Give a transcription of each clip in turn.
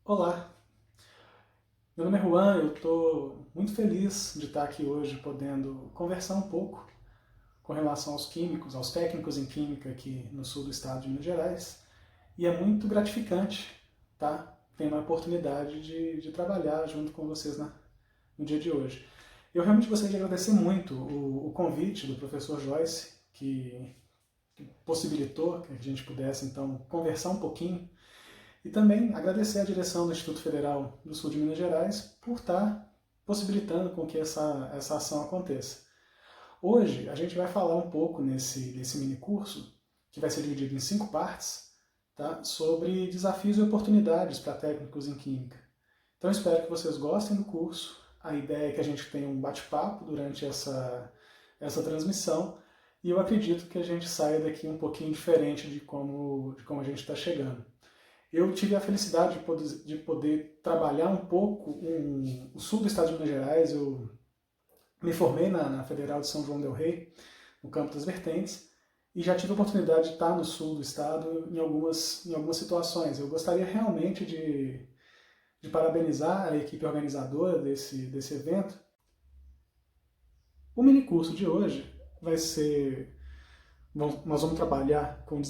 Olá, meu nome é Juan, eu estou muito feliz de estar aqui hoje podendo conversar um pouco com relação aos químicos, aos técnicos em química aqui no sul do estado de Minas Gerais, e é muito gratificante, tá? Ter uma oportunidade de trabalhar junto com vocês no dia de hoje. Eu realmente gostaria de agradecer muito o convite do professor Joyce, que possibilitou que a gente pudesse então conversar um pouquinho. E também agradecer à direção do Instituto Federal do Sul de Minas Gerais por estar possibilitando com que essa ação aconteça. Hoje a gente vai falar um pouco nesse mini curso, que vai ser dividido em 5 partes, tá? Sobre desafios e oportunidades para técnicos em química. Então espero que vocês gostem do curso. A ideia é que a gente tenha um bate-papo durante essa transmissão e eu acredito que a gente saia daqui um pouquinho diferente de como a gente está chegando. Eu tive a felicidade de poder trabalhar um pouco o sul do estado de Minas Gerais. Eu me formei na Federal de São João del Rei, no campo das Vertentes, e já tive a oportunidade de estar no sul do estado em algumas situações. Eu gostaria realmente de parabenizar a equipe organizadora desse evento. O minicurso de hoje vai ser... Nós vamos trabalhar com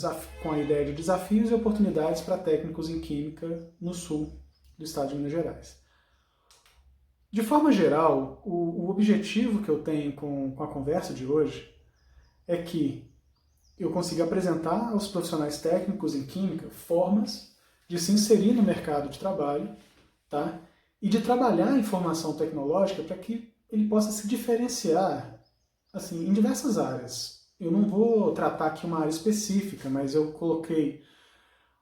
a ideia de desafios e oportunidades para técnicos em química no sul do estado de Minas Gerais. De forma geral, o objetivo que eu tenho com a conversa de hoje é que eu consiga apresentar aos profissionais técnicos em química formas de se inserir no mercado de trabalho, tá? E de trabalhar a informação tecnológica para que ele possa se diferenciar assim, em diversas áreas. Eu não vou tratar aqui uma área específica, mas eu coloquei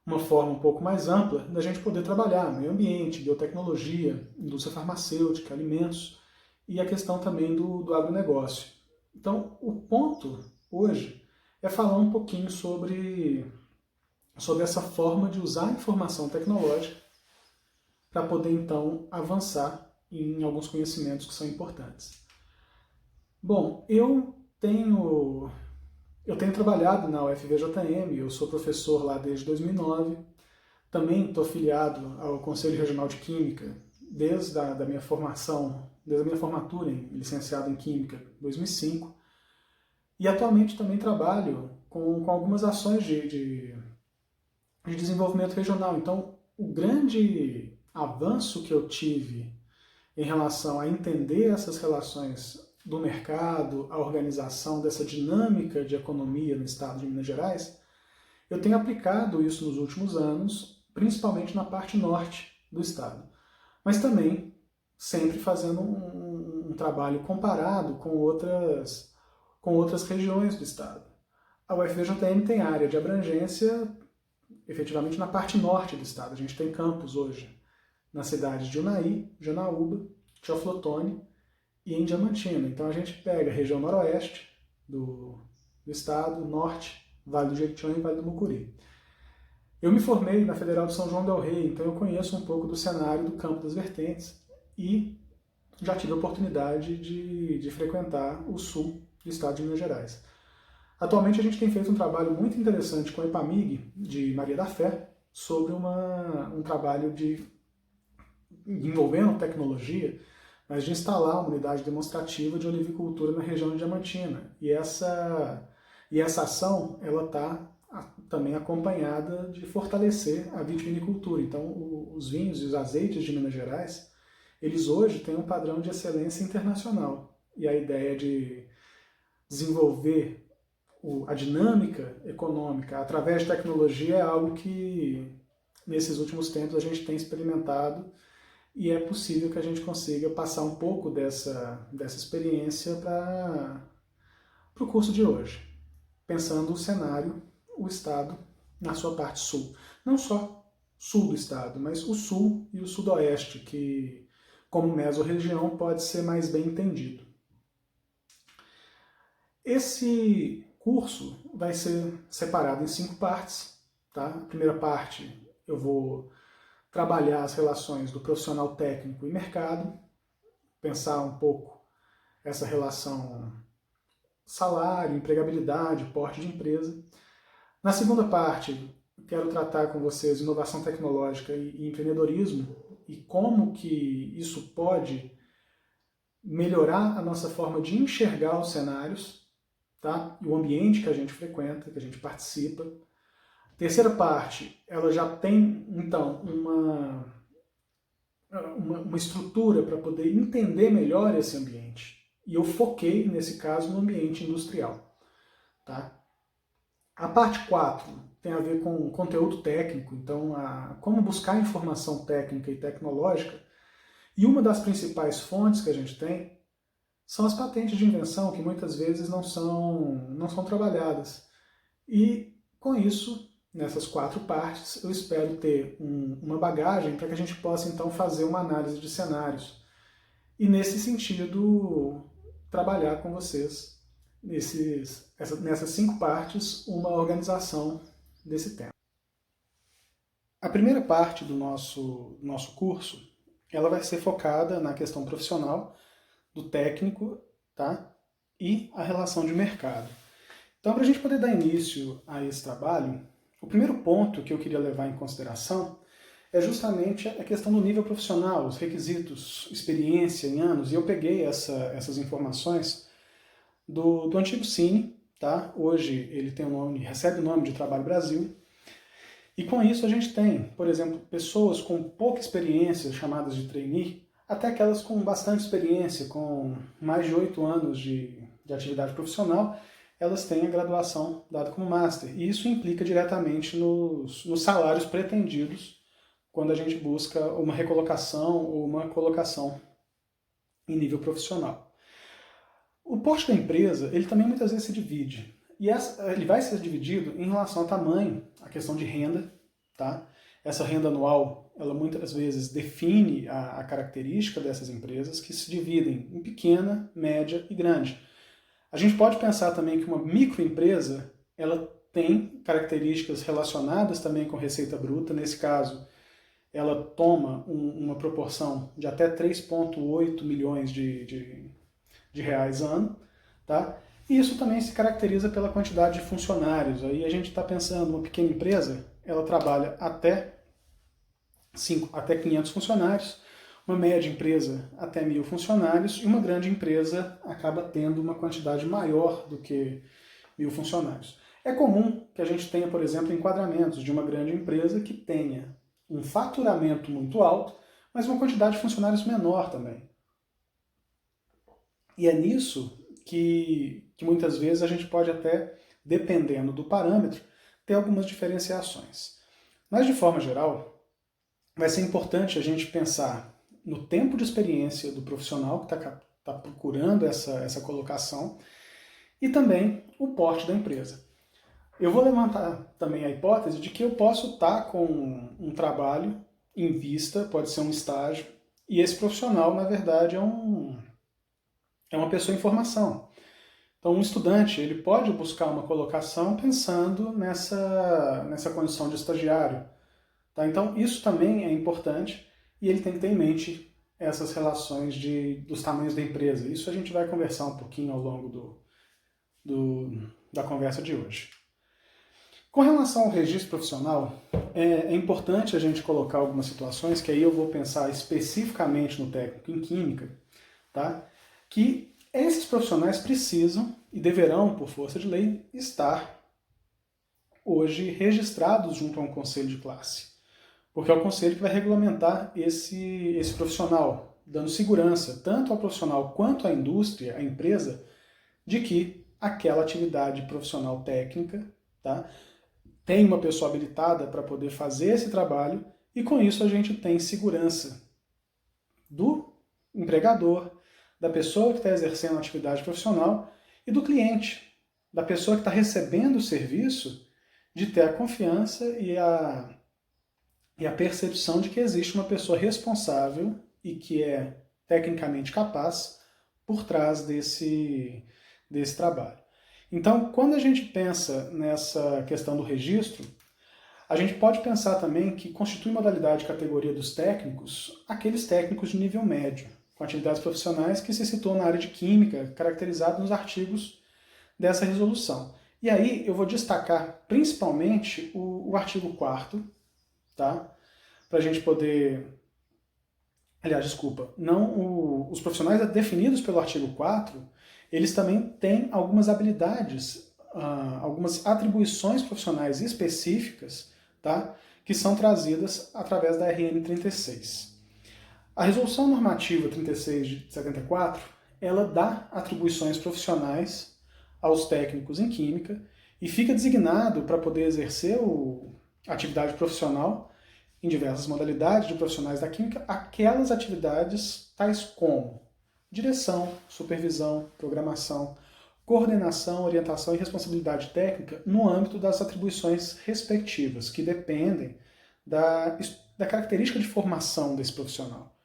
uma forma um pouco mais ampla da gente poder trabalhar meio ambiente, biotecnologia, indústria farmacêutica, alimentos e a questão também do agronegócio. Então, o ponto hoje é falar um pouquinho sobre essa forma de usar a informação tecnológica para poder, então, avançar em alguns conhecimentos que são importantes. Bom, eu tenho trabalhado na UFVJM, eu sou professor lá desde 2009, também estou afiliado ao Conselho Regional de Química desde a minha formação, desde a minha formatura em licenciado em Química, 2005, e atualmente também trabalho com algumas ações de desenvolvimento regional. Então, o grande avanço que eu tive em relação a entender essas relações do mercado, a organização dessa dinâmica de economia no estado de Minas Gerais, eu tenho aplicado isso nos últimos anos, principalmente na parte norte do estado. Mas também sempre fazendo um trabalho comparado com outras regiões do estado. A UFVJM tem área de abrangência efetivamente na parte norte do estado. A gente tem campus hoje nas cidades de Unai, Janaúba, Teoflotone e em Diamantina. Então a gente pega a região noroeste do estado, norte, Vale do Jequitinhonha e Vale do Mucuri. Eu me formei na Federal de São João del Rei, então eu conheço um pouco do cenário do Campo das Vertentes e já tive a oportunidade de frequentar o sul do estado de Minas Gerais. Atualmente a gente tem feito um trabalho muito interessante com a EPAMIG de Maria da Fé sobre um trabalho envolvendo tecnologia, mas de instalar uma unidade demonstrativa de olivicultura na região de Diamantina. E essa ação ela está também acompanhada de fortalecer a vitivinicultura. Então, os vinhos e os azeites de Minas Gerais, eles hoje têm um padrão de excelência internacional. E a ideia de desenvolver a dinâmica econômica através de tecnologia é algo que, nesses últimos tempos, a gente tem experimentado e é possível que a gente consiga passar um pouco dessa experiência para o curso de hoje, pensando o cenário, o estado, na sua parte sul. Não só sul do estado, mas o sul e o sudoeste, que como mesorregião pode ser mais bem entendido. Esse curso vai ser separado em 5 partes. Tá? A primeira parte eu vou trabalhar as relações do profissional técnico e mercado, pensar um pouco essa relação salário, empregabilidade, porte de empresa. Na segunda parte, quero tratar com vocês inovação tecnológica e empreendedorismo e como que isso pode melhorar a nossa forma de enxergar os cenários, tá? E o ambiente que a gente frequenta, que a gente participa. Terceira parte, ela já tem, então, uma estrutura para poder entender melhor esse ambiente. E eu foquei, nesse caso, no ambiente industrial. Tá? A parte 4 tem a ver com conteúdo técnico, então como buscar informação técnica e tecnológica. E uma das principais fontes que a gente tem são as patentes de invenção, que muitas vezes não são trabalhadas. E com isso, nessas 4 partes, eu espero ter uma bagagem para que a gente possa então fazer uma análise de cenários. E nesse sentido, trabalhar com vocês nessas 5 partes, uma organização desse tema. A primeira parte do nosso curso, ela vai ser focada na questão profissional, do técnico, tá? E a relação de mercado. Então, para a gente poder dar início a esse trabalho, o primeiro ponto que eu queria levar em consideração é justamente a questão do nível profissional, os requisitos, experiência em anos, e eu peguei essas informações do antigo Cine, tá? Hoje ele recebe o nome de Trabalho Brasil, e com isso a gente tem, por exemplo, pessoas com pouca experiência, chamadas de trainee, até aquelas com bastante experiência, com mais de 8 anos de atividade profissional, elas têm a graduação dada como Master. E isso implica diretamente nos salários pretendidos quando a gente busca uma recolocação ou uma colocação em nível profissional. O porte da empresa, ele também muitas vezes se divide. E ele vai ser dividido em relação ao tamanho, a questão de renda, tá? Essa renda anual, ela muitas vezes define a característica dessas empresas, que se dividem em pequena, média e grande. A gente pode pensar também que uma microempresa, ela tem características relacionadas também com receita bruta. Nesse caso, ela toma uma proporção de até 3,8 milhões de reais ano, tá? E isso também se caracteriza pela quantidade de funcionários. Aí a gente está pensando, uma pequena empresa, ela trabalha até 500 funcionários, uma média empresa até 1.000 funcionários, e uma grande empresa acaba tendo uma quantidade maior do que 1.000 funcionários. É comum que a gente tenha, por exemplo, enquadramentos de uma grande empresa que tenha um faturamento muito alto, mas uma quantidade de funcionários menor também. E é nisso que muitas vezes a gente pode até, dependendo do parâmetro, ter algumas diferenciações. Mas, de forma geral, vai ser importante a gente pensar no tempo de experiência do profissional que está procurando essa colocação e também o porte da empresa. Eu vou levantar também a hipótese de que eu posso estar com um trabalho em vista, pode ser um estágio, e esse profissional, na verdade, é uma pessoa em formação. Então, um estudante, ele pode buscar uma colocação pensando nessa condição de estagiário. Tá? Então, isso também é importante e ele tem que ter em mente essas relações dos tamanhos da empresa. Isso a gente vai conversar um pouquinho ao longo da conversa de hoje. Com relação ao registro profissional, é importante a gente colocar algumas situações, que aí eu vou pensar especificamente no técnico em química, tá? Que esses profissionais precisam e deverão, por força de lei, estar hoje registrados junto a um conselho de classe. Porque é o conselho que vai regulamentar esse profissional, dando segurança tanto ao profissional quanto à indústria, à empresa, de que aquela atividade profissional técnica, tá, tem uma pessoa habilitada para poder fazer esse trabalho, e com isso a gente tem segurança do empregador, da pessoa que está exercendo a atividade profissional e do cliente, da pessoa que está recebendo o serviço, de ter a confiança e a percepção de que existe uma pessoa responsável e que é tecnicamente capaz por trás desse trabalho. Então, quando a gente pensa nessa questão do registro, a gente pode pensar também que constitui modalidade de categoria dos técnicos aqueles técnicos de nível médio, com atividades profissionais que se situam na área de química, caracterizados nos artigos dessa resolução. E aí eu vou destacar principalmente o artigo 4º, tá? Para a gente poder... Aliás, desculpa, os profissionais definidos pelo artigo 4º, eles também têm algumas habilidades, algumas atribuições profissionais específicas, tá? Que são trazidas através da RN 36. A Resolução Normativa 36 de 74, ela dá atribuições profissionais aos técnicos em Química e fica designado para poder exercer a atividade profissional em diversas modalidades de profissionais da Química, aquelas atividades tais como direção, supervisão, programação, coordenação, orientação e responsabilidade técnica no âmbito das atribuições respectivas, que dependem da característica de formação desse profissional.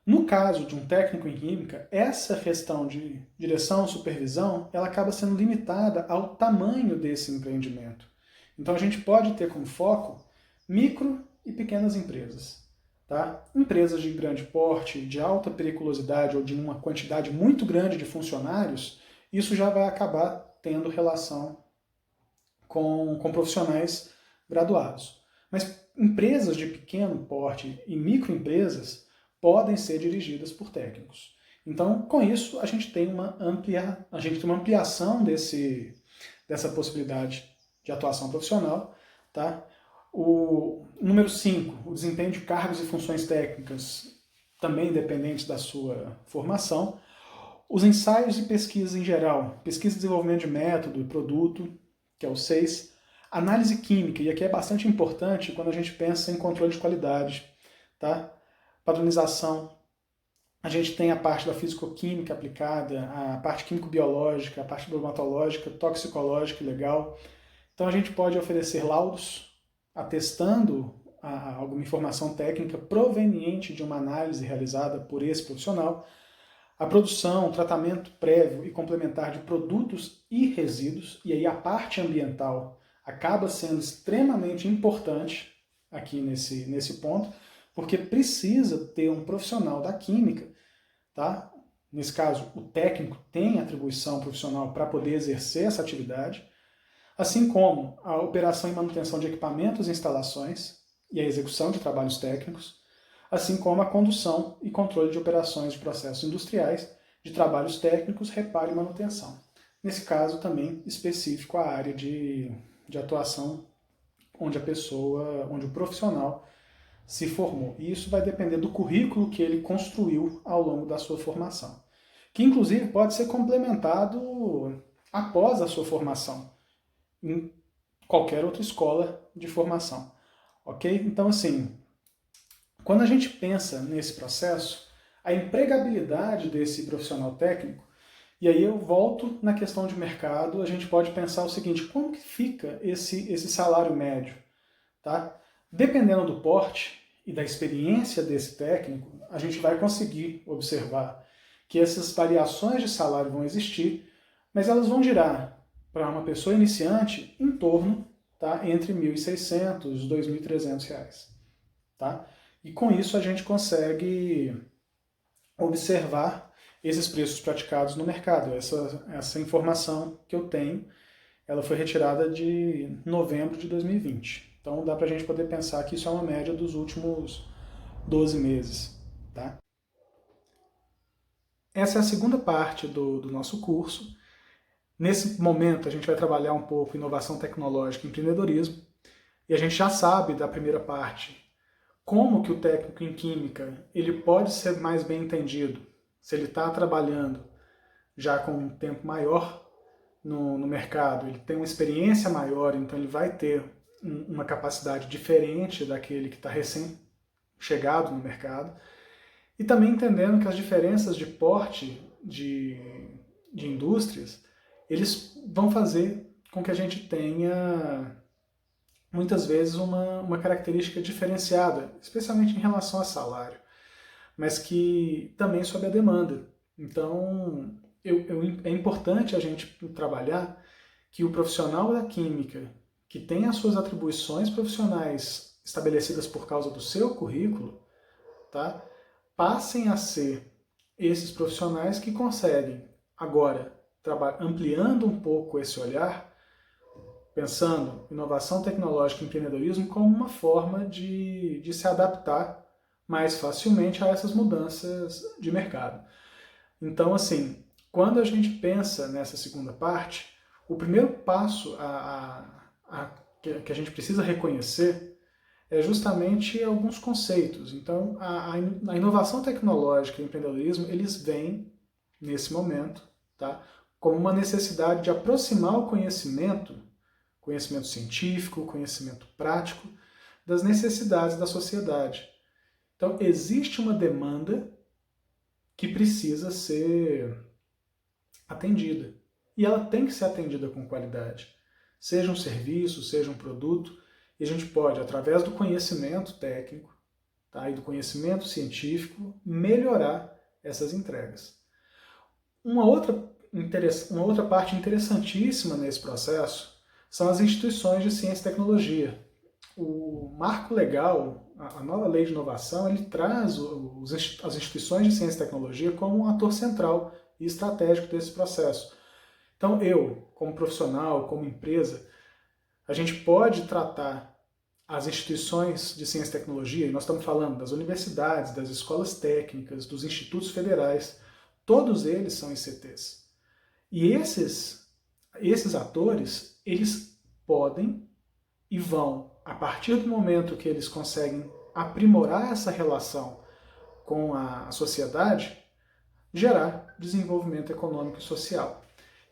No caso de um técnico em Química, essa questão de direção, supervisão, ela acaba sendo limitada ao tamanho desse empreendimento. Então a gente pode ter como foco micro e pequenas empresas. Tá? Empresas de grande porte, de alta periculosidade ou de uma quantidade muito grande de funcionários, isso já vai acabar tendo relação com profissionais graduados. Mas empresas de pequeno porte e microempresas podem ser dirigidas por técnicos. Então, com isso, a gente tem uma ampliação dessa possibilidade de atuação profissional. Tá? O número 5, o desempenho de cargos e funções técnicas, também dependentes da sua formação. Os ensaios e pesquisas em geral, pesquisa e desenvolvimento de método e produto, que é o 6. Análise química, e aqui é bastante importante quando a gente pensa em controle de qualidade. Tá? Padronização, a gente tem a parte da fisicoquímica aplicada, a parte químico-biológica, a parte bromatológica, toxicológica e legal. Então a gente pode oferecer laudos atestando alguma informação técnica proveniente de uma análise realizada por esse profissional, a produção, tratamento prévio e complementar de produtos e resíduos, e aí a parte ambiental acaba sendo extremamente importante aqui nesse ponto, porque precisa ter um profissional da química, tá? Nesse caso, o técnico tem atribuição profissional para poder exercer essa atividade, assim como a operação e manutenção de equipamentos e instalações e a execução de trabalhos técnicos, assim como a condução e controle de operações de processos industriais, de trabalhos técnicos, reparo e manutenção. Nesse caso, também específico a área de atuação onde onde o profissional se formou. E isso vai depender do currículo que ele construiu ao longo da sua formação, que inclusive pode ser complementado após a sua formação, em qualquer outra escola de formação. Ok? Então, assim, quando a gente pensa nesse processo, a empregabilidade desse profissional técnico, e aí eu volto na questão de mercado, a gente pode pensar o seguinte: como que fica esse salário médio? Tá? Dependendo do porte e da experiência desse técnico, a gente vai conseguir observar que essas variações de salário vão existir, mas elas vão girar para uma pessoa iniciante em torno, tá, entre R$ 1.600 e R$ 2.300. Tá? E com isso a gente consegue observar esses preços praticados no mercado. Essa informação que eu tenho, ela foi retirada de novembro de 2020. Então dá para a gente poder pensar que isso é uma média dos últimos 12 meses. Tá? Essa é a segunda parte do nosso curso. Nesse momento a gente vai trabalhar um pouco inovação tecnológica e empreendedorismo. E a gente já sabe da primeira parte como que o técnico em química ele pode ser mais bem entendido se ele está trabalhando já com um tempo maior no mercado, ele tem uma experiência maior, então ele vai ter uma capacidade diferente daquele que está recém-chegado no mercado, e também entendendo que as diferenças de porte de indústrias, eles vão fazer com que a gente tenha, muitas vezes, uma característica diferenciada, especialmente em relação a salário, mas que também sob a demanda. Então, é importante a gente trabalhar que o profissional da química, que tem as suas atribuições profissionais estabelecidas por causa do seu currículo, tá, passem a ser esses profissionais que conseguem, agora, ampliando um pouco esse olhar, pensando inovação tecnológica e empreendedorismo como uma forma de se adaptar mais facilmente a essas mudanças de mercado. Então, assim, quando a gente pensa nessa segunda parte, o primeiro passo que a gente precisa reconhecer é justamente alguns conceitos. Então, a inovação tecnológica e o empreendedorismo, eles vêm, nesse momento, tá, como uma necessidade de aproximar o conhecimento científico, conhecimento prático, das necessidades da sociedade. Então, existe uma demanda que precisa ser atendida. E ela tem que ser atendida com qualidade. Seja um serviço, seja um produto, e a gente pode, através do conhecimento técnico, tá, e do conhecimento científico, melhorar essas entregas. Uma outra parte interessantíssima nesse processo são as instituições de ciência e tecnologia. O marco legal, a nova lei de inovação, ele traz as instituições de ciência e tecnologia como um ator central e estratégico desse processo. Então eu, como profissional, como empresa, a gente pode tratar as instituições de ciência e tecnologia, e nós estamos falando das universidades, das escolas técnicas, dos institutos federais, todos eles são ICTs. E esses atores, eles podem e vão, a partir do momento que eles conseguem aprimorar essa relação com a sociedade, gerar desenvolvimento econômico e social.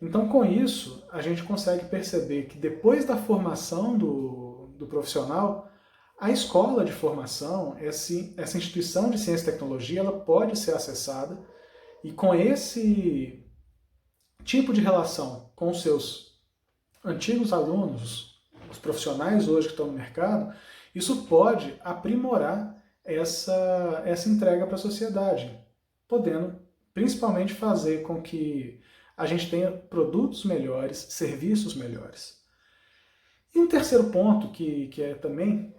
Então, com isso, a gente consegue perceber que depois da formação do profissional, a escola de formação, essa instituição de ciência e tecnologia, ela pode ser acessada e com esse tipo de relação com os seus antigos alunos, os profissionais hoje que estão no mercado, isso pode aprimorar essa entrega para a sociedade, podendo principalmente fazer com que a gente tenha produtos melhores, serviços melhores. E um terceiro ponto, que é também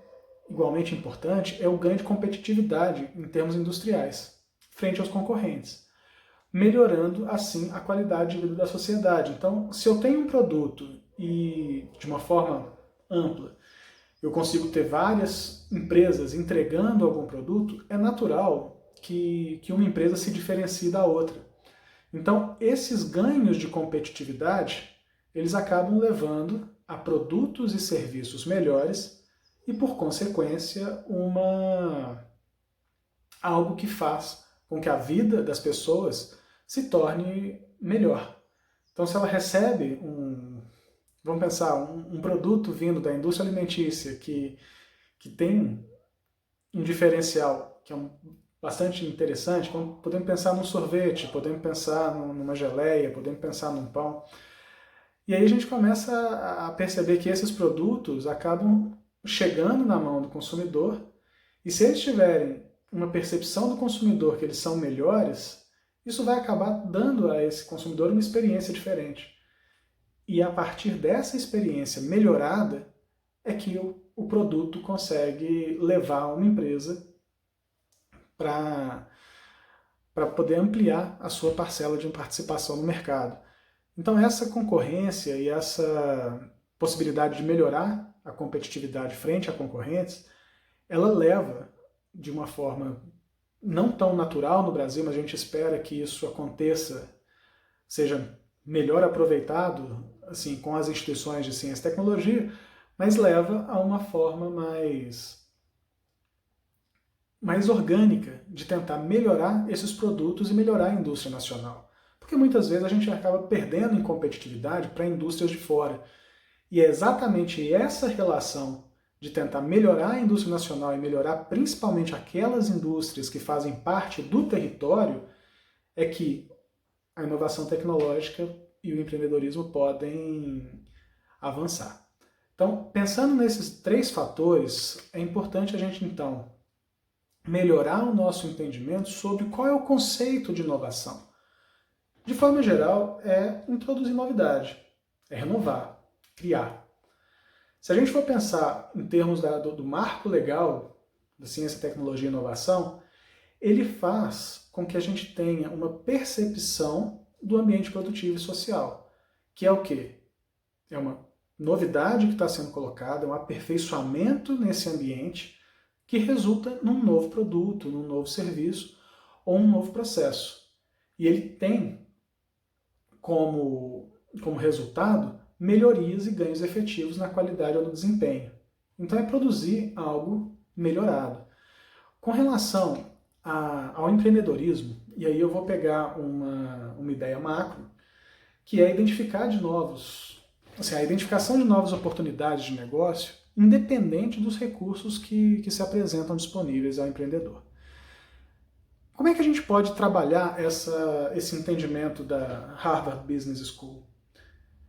igualmente importante, é o ganho de competitividade em termos industriais, frente aos concorrentes, melhorando assim a qualidade de vida da sociedade. Então, se eu tenho um produto e de uma forma ampla, eu consigo ter várias empresas entregando algum produto, é natural que uma empresa se diferencie da outra. Então, esses ganhos de competitividade, eles acabam levando a produtos e serviços melhores e, por consequência, algo que faz com que a vida das pessoas se torne melhor. Então, se ela recebe vamos pensar, um produto vindo da indústria alimentícia que tem um diferencial que é bastante interessante, podemos pensar num sorvete, podemos pensar numa geleia, podemos pensar num pão. E aí a gente começa a perceber que esses produtos acabam chegando na mão do consumidor, e se eles tiverem uma percepção do consumidor que eles são melhores, isso vai acabar dando a esse consumidor uma experiência diferente. E a partir dessa experiência melhorada é que o produto consegue levar uma empresa para poder ampliar a sua parcela de participação no mercado. Então essa concorrência e essa possibilidade de melhorar a competitividade frente a concorrentes, ela leva de uma forma não tão natural no Brasil, mas a gente espera que isso aconteça, seja melhor aproveitado assim, com as instituições de ciência e tecnologia, mas leva a uma forma mais orgânica de tentar melhorar esses produtos e melhorar a indústria nacional. Porque muitas vezes a gente acaba perdendo em competitividade para indústrias de fora. E é exatamente essa relação de tentar melhorar a indústria nacional e melhorar principalmente aquelas indústrias que fazem parte do território é que a inovação tecnológica e o empreendedorismo podem avançar. Então, pensando nesses três fatores, é importante a gente, então, melhorar o nosso entendimento sobre qual é o conceito de inovação. De forma geral, é introduzir novidade, é renovar, criar. Se a gente for pensar em termos do marco legal da ciência, tecnologia e inovação, ele faz com que a gente tenha uma percepção do ambiente produtivo e social, que é o quê? É uma novidade que está sendo colocada, um aperfeiçoamento nesse ambiente que resulta num novo produto, num novo serviço ou um novo processo. E ele tem como resultado melhorias e ganhos efetivos na qualidade ou no desempenho. Então é produzir algo melhorado. Com relação ao empreendedorismo, e aí eu vou pegar uma ideia macro, que é identificar de novos, assim, a identificação de novas oportunidades de negócio, independente dos recursos que se apresentam disponíveis ao empreendedor. Como é que a gente pode trabalhar esse entendimento da Harvard Business School?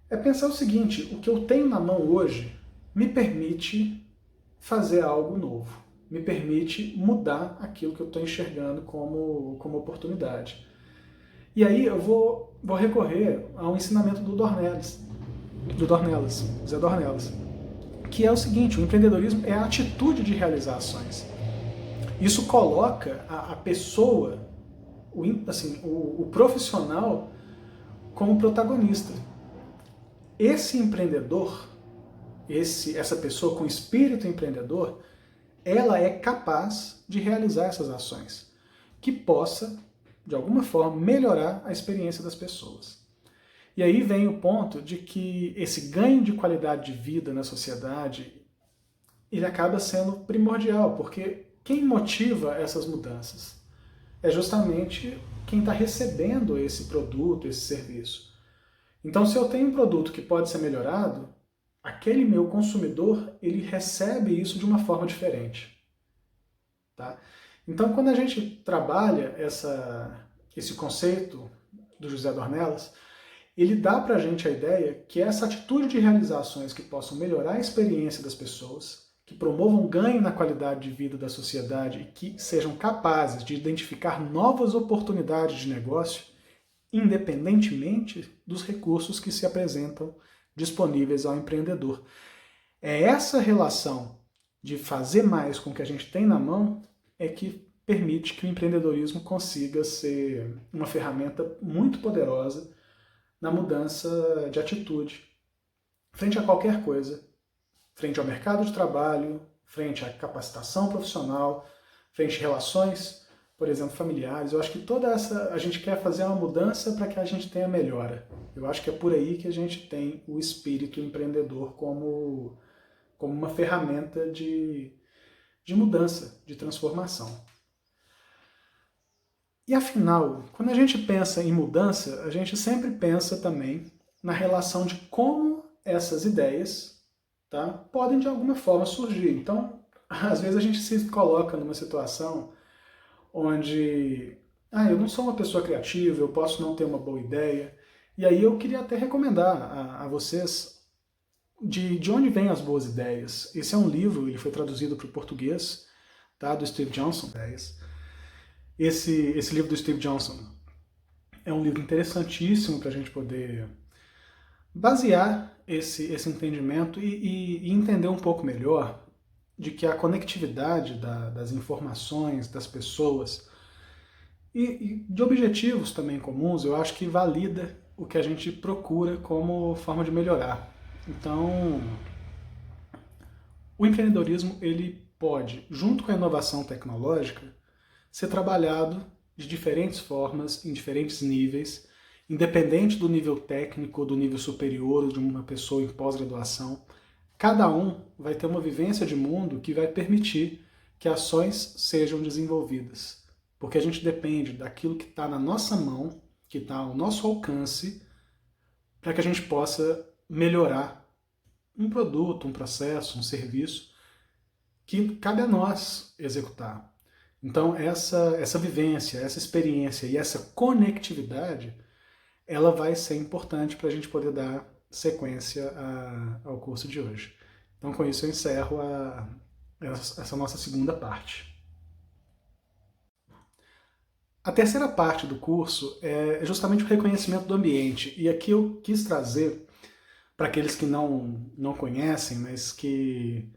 É pensar o seguinte: o que eu tenho na mão hoje me permite fazer algo novo, me permite mudar aquilo que eu estou enxergando como oportunidade. E aí eu vou recorrer ao ensinamento do Zé Dornelas, que é o seguinte: o empreendedorismo é a atitude de realizar ações. Isso coloca a pessoa, o profissional, como protagonista. Esse empreendedor, essa pessoa com espírito empreendedor, ela é capaz de realizar essas ações, que possa, de alguma forma, melhorar a experiência das pessoas. E aí vem o ponto de que esse ganho de qualidade de vida na sociedade, ele acaba sendo primordial, porque quem motiva essas mudanças é justamente quem está recebendo esse produto, esse serviço. Então, se eu tenho um produto que pode ser melhorado, aquele meu consumidor, ele recebe isso de uma forma diferente. Tá? Então, quando a gente trabalha esse conceito do José Dornelas, ele dá para a gente a ideia que essa atitude de realizar ações que possam melhorar a experiência das pessoas, que promovam ganho na qualidade de vida da sociedade e que sejam capazes de identificar novas oportunidades de negócio, independentemente dos recursos que se apresentam disponíveis ao empreendedor. É essa relação de fazer mais com o que a gente tem na mão é que permite que o empreendedorismo consiga ser uma ferramenta muito poderosa na mudança de atitude frente a qualquer coisa, frente ao mercado de trabalho, frente à capacitação profissional, frente a relações, por exemplo, familiares. Eu acho que a gente quer fazer uma mudança para que a gente tenha melhora. Eu acho que é por aí que a gente tem o espírito empreendedor como uma ferramenta de mudança, de transformação. E afinal, quando a gente pensa em mudança, a gente sempre pensa também na relação de como essas ideias, tá, podem de alguma forma surgir. Então, às vezes a gente se coloca numa situação onde eu não sou uma pessoa criativa, eu posso não ter uma boa ideia. E aí eu queria até recomendar a vocês de onde vêm as boas ideias. Esse é um livro, ele foi traduzido para o português, tá, do Steve Johnson. Esse livro do Steve Johnson é um livro interessantíssimo para a gente poder basear esse entendimento e entender um pouco melhor de que a conectividade das informações, das pessoas e de objetivos também comuns, eu acho que valida o que a gente procura como forma de melhorar. Então, o empreendedorismo ele pode, junto com a inovação tecnológica, ser trabalhado de diferentes formas, em diferentes níveis, independente do nível técnico, do nível superior, de uma pessoa em pós-graduação. Cada um vai ter uma vivência de mundo que vai permitir que ações sejam desenvolvidas. Porque a gente depende daquilo que está na nossa mão, que está ao nosso alcance, para que a gente possa melhorar um produto, um processo, um serviço que cabe a nós executar. Então, essa vivência, essa experiência e essa conectividade, ela vai ser importante para a gente poder dar sequência ao curso de hoje. Então, com isso, eu encerro essa nossa segunda parte. A terceira parte do curso é justamente o reconhecimento do ambiente. E aqui eu quis trazer, para aqueles que não conhecem, mas que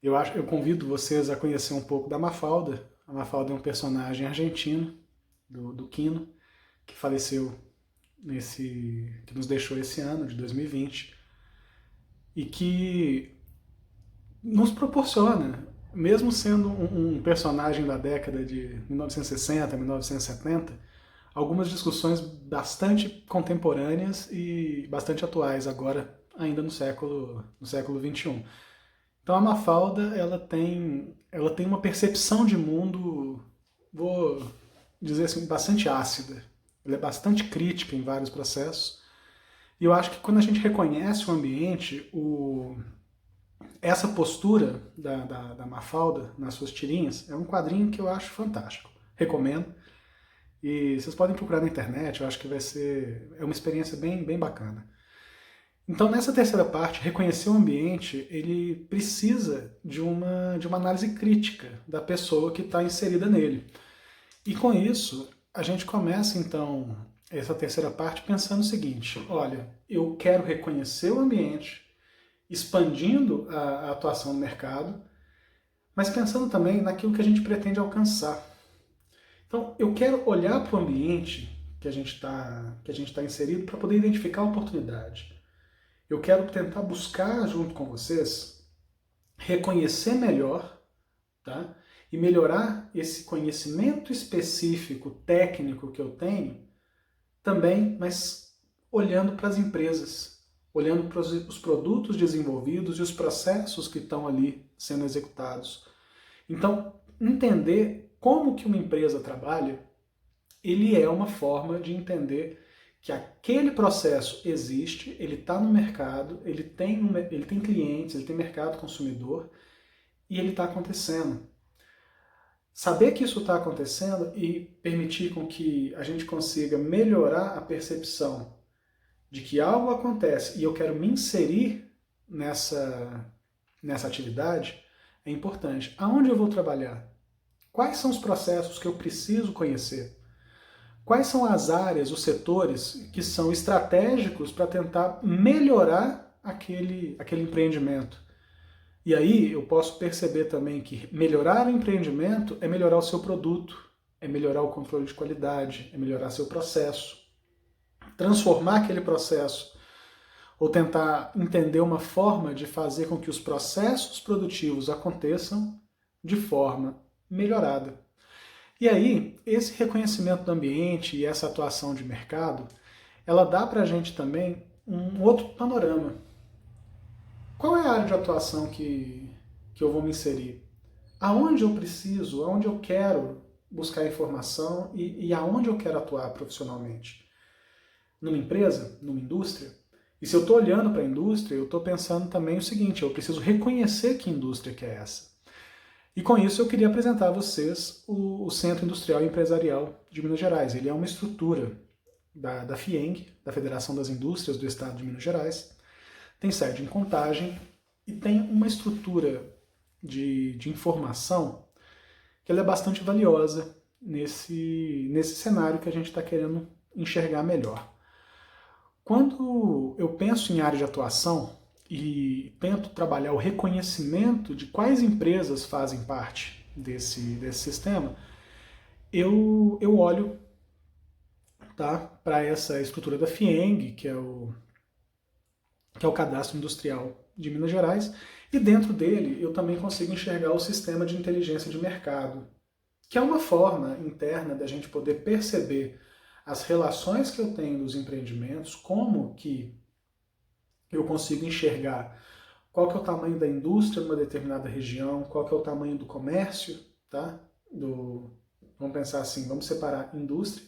eu convido vocês a conhecer um pouco da Mafalda. A Mafalda é um personagem argentino, do Quino, que faleceu que nos deixou esse ano, de 2020. e que nos proporciona, mesmo sendo um personagem da década de 1960, 1970, algumas discussões bastante contemporâneas e bastante atuais agora, ainda no século XXI. Então a Mafalda, ela tem uma percepção de mundo, vou dizer assim, bastante ácida. Ela é bastante crítica em vários processos. E eu acho que quando a gente reconhece o ambiente, essa postura da Mafalda nas suas tirinhas é um quadrinho que eu acho fantástico. Recomendo. E vocês podem procurar na internet, eu acho que é uma experiência bem, bem bacana. Então, nessa terceira parte, reconhecer o ambiente, ele precisa de uma análise crítica da pessoa que está inserida nele. E com isso, a gente começa, então, essa terceira parte pensando o seguinte: olha, eu quero reconhecer o ambiente, expandindo a atuação no mercado, mas pensando também naquilo que a gente pretende alcançar. Então, eu quero olhar para o ambiente que a gente está inserido para poder identificar a oportunidade. Eu quero tentar buscar, junto com vocês, reconhecer melhor, tá? E melhorar esse conhecimento específico, técnico que eu tenho, também, mas olhando para as empresas, olhando para os produtos desenvolvidos e os processos que estão ali sendo executados. Então, entender como que uma empresa trabalha, ele é uma forma de entender que aquele processo existe, ele está no mercado, ele tem clientes, ele tem mercado consumidor e ele está acontecendo. Saber que isso está acontecendo e permitir com que a gente consiga melhorar a percepção de que algo acontece e eu quero me inserir nessa atividade é importante. Aonde eu vou trabalhar? Quais são os processos que eu preciso conhecer? Quais são as áreas, os setores que são estratégicos para tentar melhorar aquele empreendimento? E aí eu posso perceber também que melhorar o empreendimento é melhorar o seu produto, é melhorar o controle de qualidade, é melhorar seu processo. Transformar aquele processo ou tentar entender uma forma de fazer com que os processos produtivos aconteçam de forma melhorada. E aí, esse reconhecimento do ambiente e essa atuação de mercado, ela dá para a gente também um outro panorama. Qual é a área de atuação que eu vou me inserir? Aonde eu preciso, aonde eu quero buscar informação e aonde eu quero atuar profissionalmente? Numa empresa, numa indústria? E se eu estou olhando para a indústria, eu estou pensando também o seguinte: eu preciso reconhecer que indústria que é essa. E com isso eu queria apresentar a vocês o Centro Industrial e Empresarial de Minas Gerais. Ele é uma estrutura da FIENG, da Federação das Indústrias do Estado de Minas Gerais. Tem sede em Contagem e tem uma estrutura de informação que ela é bastante valiosa nesse cenário que a gente está querendo enxergar melhor. Quando eu penso em área de atuação e tento trabalhar o reconhecimento de quais empresas fazem parte desse sistema, eu olho, tá, para essa estrutura da FIENG, que é o Cadastro Industrial de Minas Gerais, e dentro dele eu também consigo enxergar o sistema de inteligência de mercado, que é uma forma interna da gente poder perceber as relações que eu tenho dos empreendimentos, como que eu consigo enxergar qual que é o tamanho da indústria numa determinada região, qual que é o tamanho do comércio, tá? Vamos pensar assim, vamos separar indústria,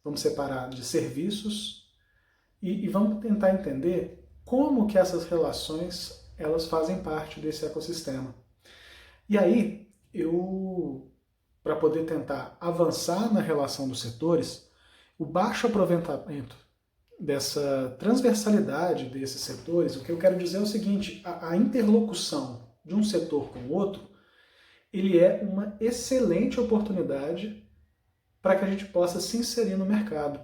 vamos separar de serviços e vamos tentar entender como que essas relações elas fazem parte desse ecossistema. E aí, para poder tentar avançar na relação dos setores, o baixo aproveitamento dessa transversalidade desses setores, o que eu quero dizer é o seguinte: a interlocução de um setor com o outro, ele é uma excelente oportunidade para que a gente possa se inserir no mercado.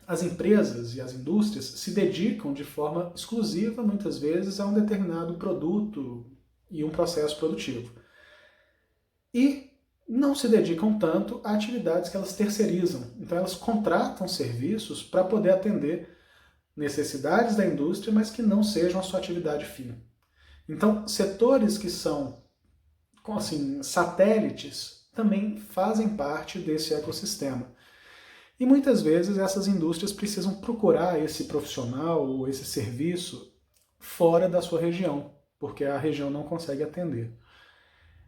As empresas e as indústrias se dedicam de forma exclusiva, muitas vezes, a um determinado produto e um processo produtivo. E não se dedicam tanto a atividades que elas terceirizam. Então elas contratam serviços para poder atender necessidades da indústria, mas que não sejam a sua atividade fim. Então, setores que são assim, satélites também fazem parte desse ecossistema. E muitas vezes essas indústrias precisam procurar esse profissional ou esse serviço fora da sua região, porque a região não consegue atender.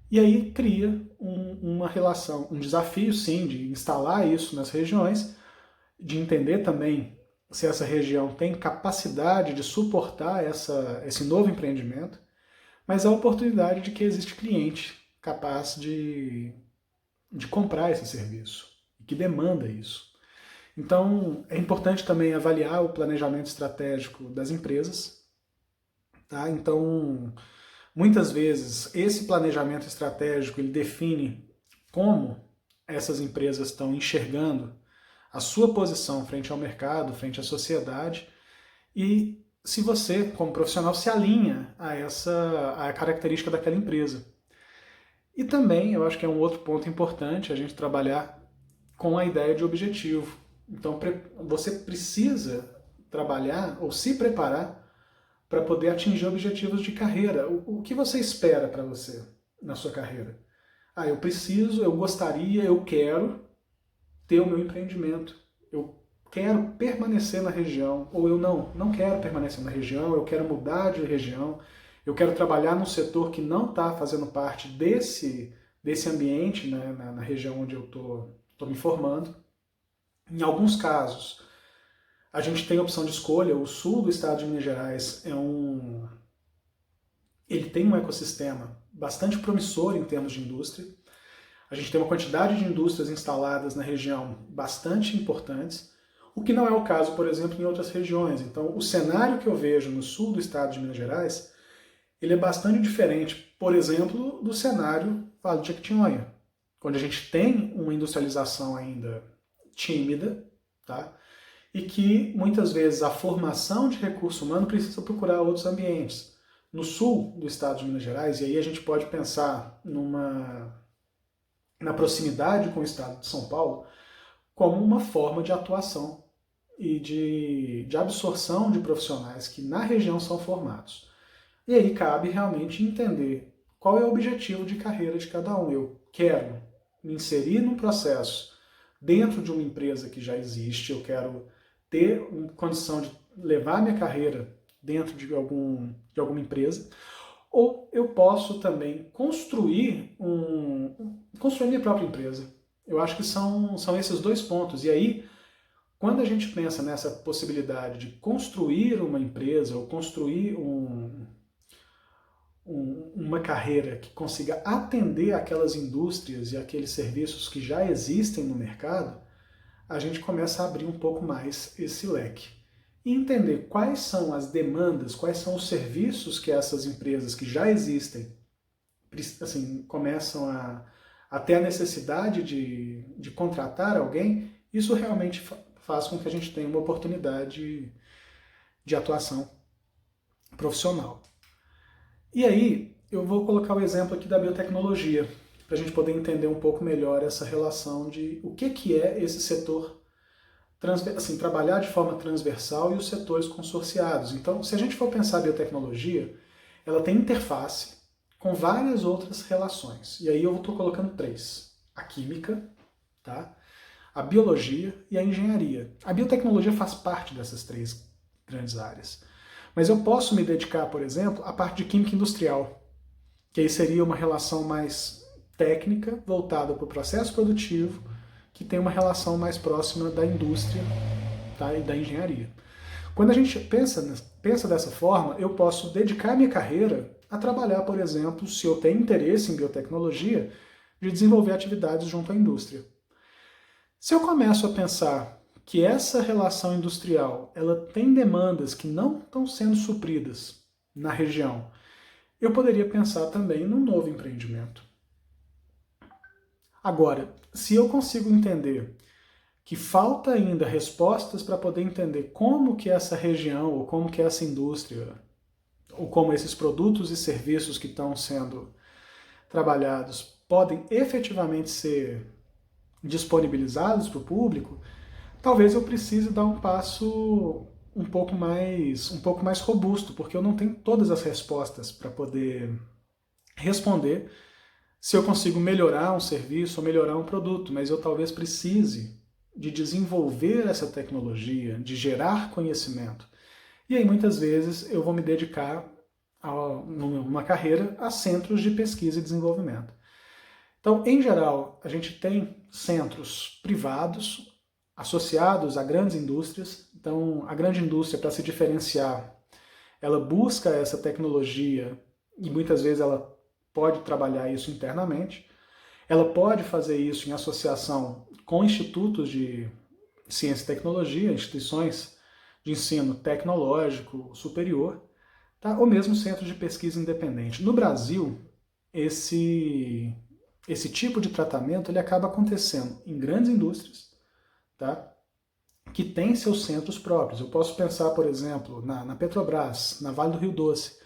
E aí cria uma relação, um desafio sim de instalar isso nas regiões, de entender também se essa região tem capacidade de suportar esse novo empreendimento, mas a oportunidade de que existe cliente capaz de comprar esse serviço, que demanda isso. Então, é importante também avaliar o planejamento estratégico das empresas. Tá? Então, muitas vezes, esse planejamento estratégico ele define como essas empresas estão enxergando a sua posição frente ao mercado, frente à sociedade, e se você, como profissional, se alinha a característica daquela empresa. E também, eu acho que é um outro ponto importante a gente trabalhar com a ideia de objetivo. Então, você precisa trabalhar ou se preparar para poder atingir objetivos de carreira. O que você espera para você na sua carreira? Eu preciso, eu gostaria, eu quero ter o meu empreendimento. Eu quero permanecer na região, ou eu não quero permanecer na região, eu quero mudar de região, eu quero trabalhar num setor que não está fazendo parte desse ambiente, né, na região onde eu estou me formando. Em alguns casos, a gente tem a opção de escolha. O sul do estado de Minas Gerais ele tem um ecossistema bastante promissor em termos de indústria. A gente tem uma quantidade de indústrias instaladas na região bastante importantes, o que não é o caso, por exemplo, em outras regiões. Então, o cenário que eu vejo no sul do estado de Minas Gerais, ele é bastante diferente, por exemplo, do cenário Vale de Jequitinhonha, onde a gente tem uma industrialização ainda tímida, tá? E que muitas vezes a formação de recurso humano precisa procurar outros ambientes. No sul do estado de Minas Gerais, e aí a gente pode pensar na proximidade com o estado de São Paulo, como uma forma de atuação e de absorção de profissionais que na região são formados. E aí cabe realmente entender qual é o objetivo de carreira de cada um. Eu quero me inserir num processo dentro de uma empresa que já existe, eu quero ter condição de levar minha carreira dentro de alguma empresa, ou eu posso também construir minha própria empresa. Eu acho que são esses dois pontos. E aí, quando a gente pensa nessa possibilidade de construir uma empresa ou construir uma carreira que consiga atender aquelas indústrias e aqueles serviços que já existem no mercado, a gente começa a abrir um pouco mais esse leque. E entender quais são as demandas, quais são os serviços que essas empresas que já existem assim, começam a ter a necessidade de contratar alguém. Isso realmente faz com que a gente tenha uma oportunidade de atuação profissional. E aí, eu vou colocar o exemplo aqui da biotecnologia, para a gente poder entender um pouco melhor essa relação de o que é esse setor, assim, trabalhar de forma transversal e os setores consorciados. Então, se a gente for pensar a biotecnologia, ela tem interface com várias outras relações. E aí eu estou colocando 3. A química, tá? A biologia e a engenharia. A biotecnologia faz parte dessas 3 grandes áreas. Mas eu posso me dedicar, por exemplo, à parte de química industrial, que aí seria uma relação mais técnica, voltada para o processo produtivo, que tem uma relação mais próxima da indústria, tá, e da engenharia. Quando a gente pensa dessa forma, eu posso dedicar minha carreira a trabalhar, por exemplo, se eu tenho interesse em biotecnologia, de desenvolver atividades junto à indústria. Se eu começo a pensar que essa relação industrial ela tem demandas que não estão sendo supridas na região, eu poderia pensar também num novo empreendimento. Agora, se eu consigo entender que falta ainda respostas para poder entender como que essa região, ou como que essa indústria, ou como esses produtos e serviços que estão sendo trabalhados podem efetivamente ser disponibilizados para o público, talvez eu precise dar um passo um pouco mais robusto, porque eu não tenho todas as respostas para poder responder se eu consigo melhorar um serviço ou melhorar um produto, mas eu talvez precise de desenvolver essa tecnologia, de gerar conhecimento. E aí muitas vezes eu vou me dedicar numa carreira a centros de pesquisa e desenvolvimento. Então, em geral, a gente tem centros privados associados a grandes indústrias. Então, a grande indústria, para se diferenciar, ela busca essa tecnologia e muitas vezes ela pode trabalhar isso internamente. Ela pode fazer isso em associação com institutos de ciência e tecnologia, instituições de ensino tecnológico superior, tá? Ou mesmo centros de pesquisa independente. No Brasil, esse tipo de tratamento ele acaba acontecendo em grandes indústrias, tá? Que têm seus centros próprios. Eu posso pensar, por exemplo, na Petrobras, na Vale do Rio Doce,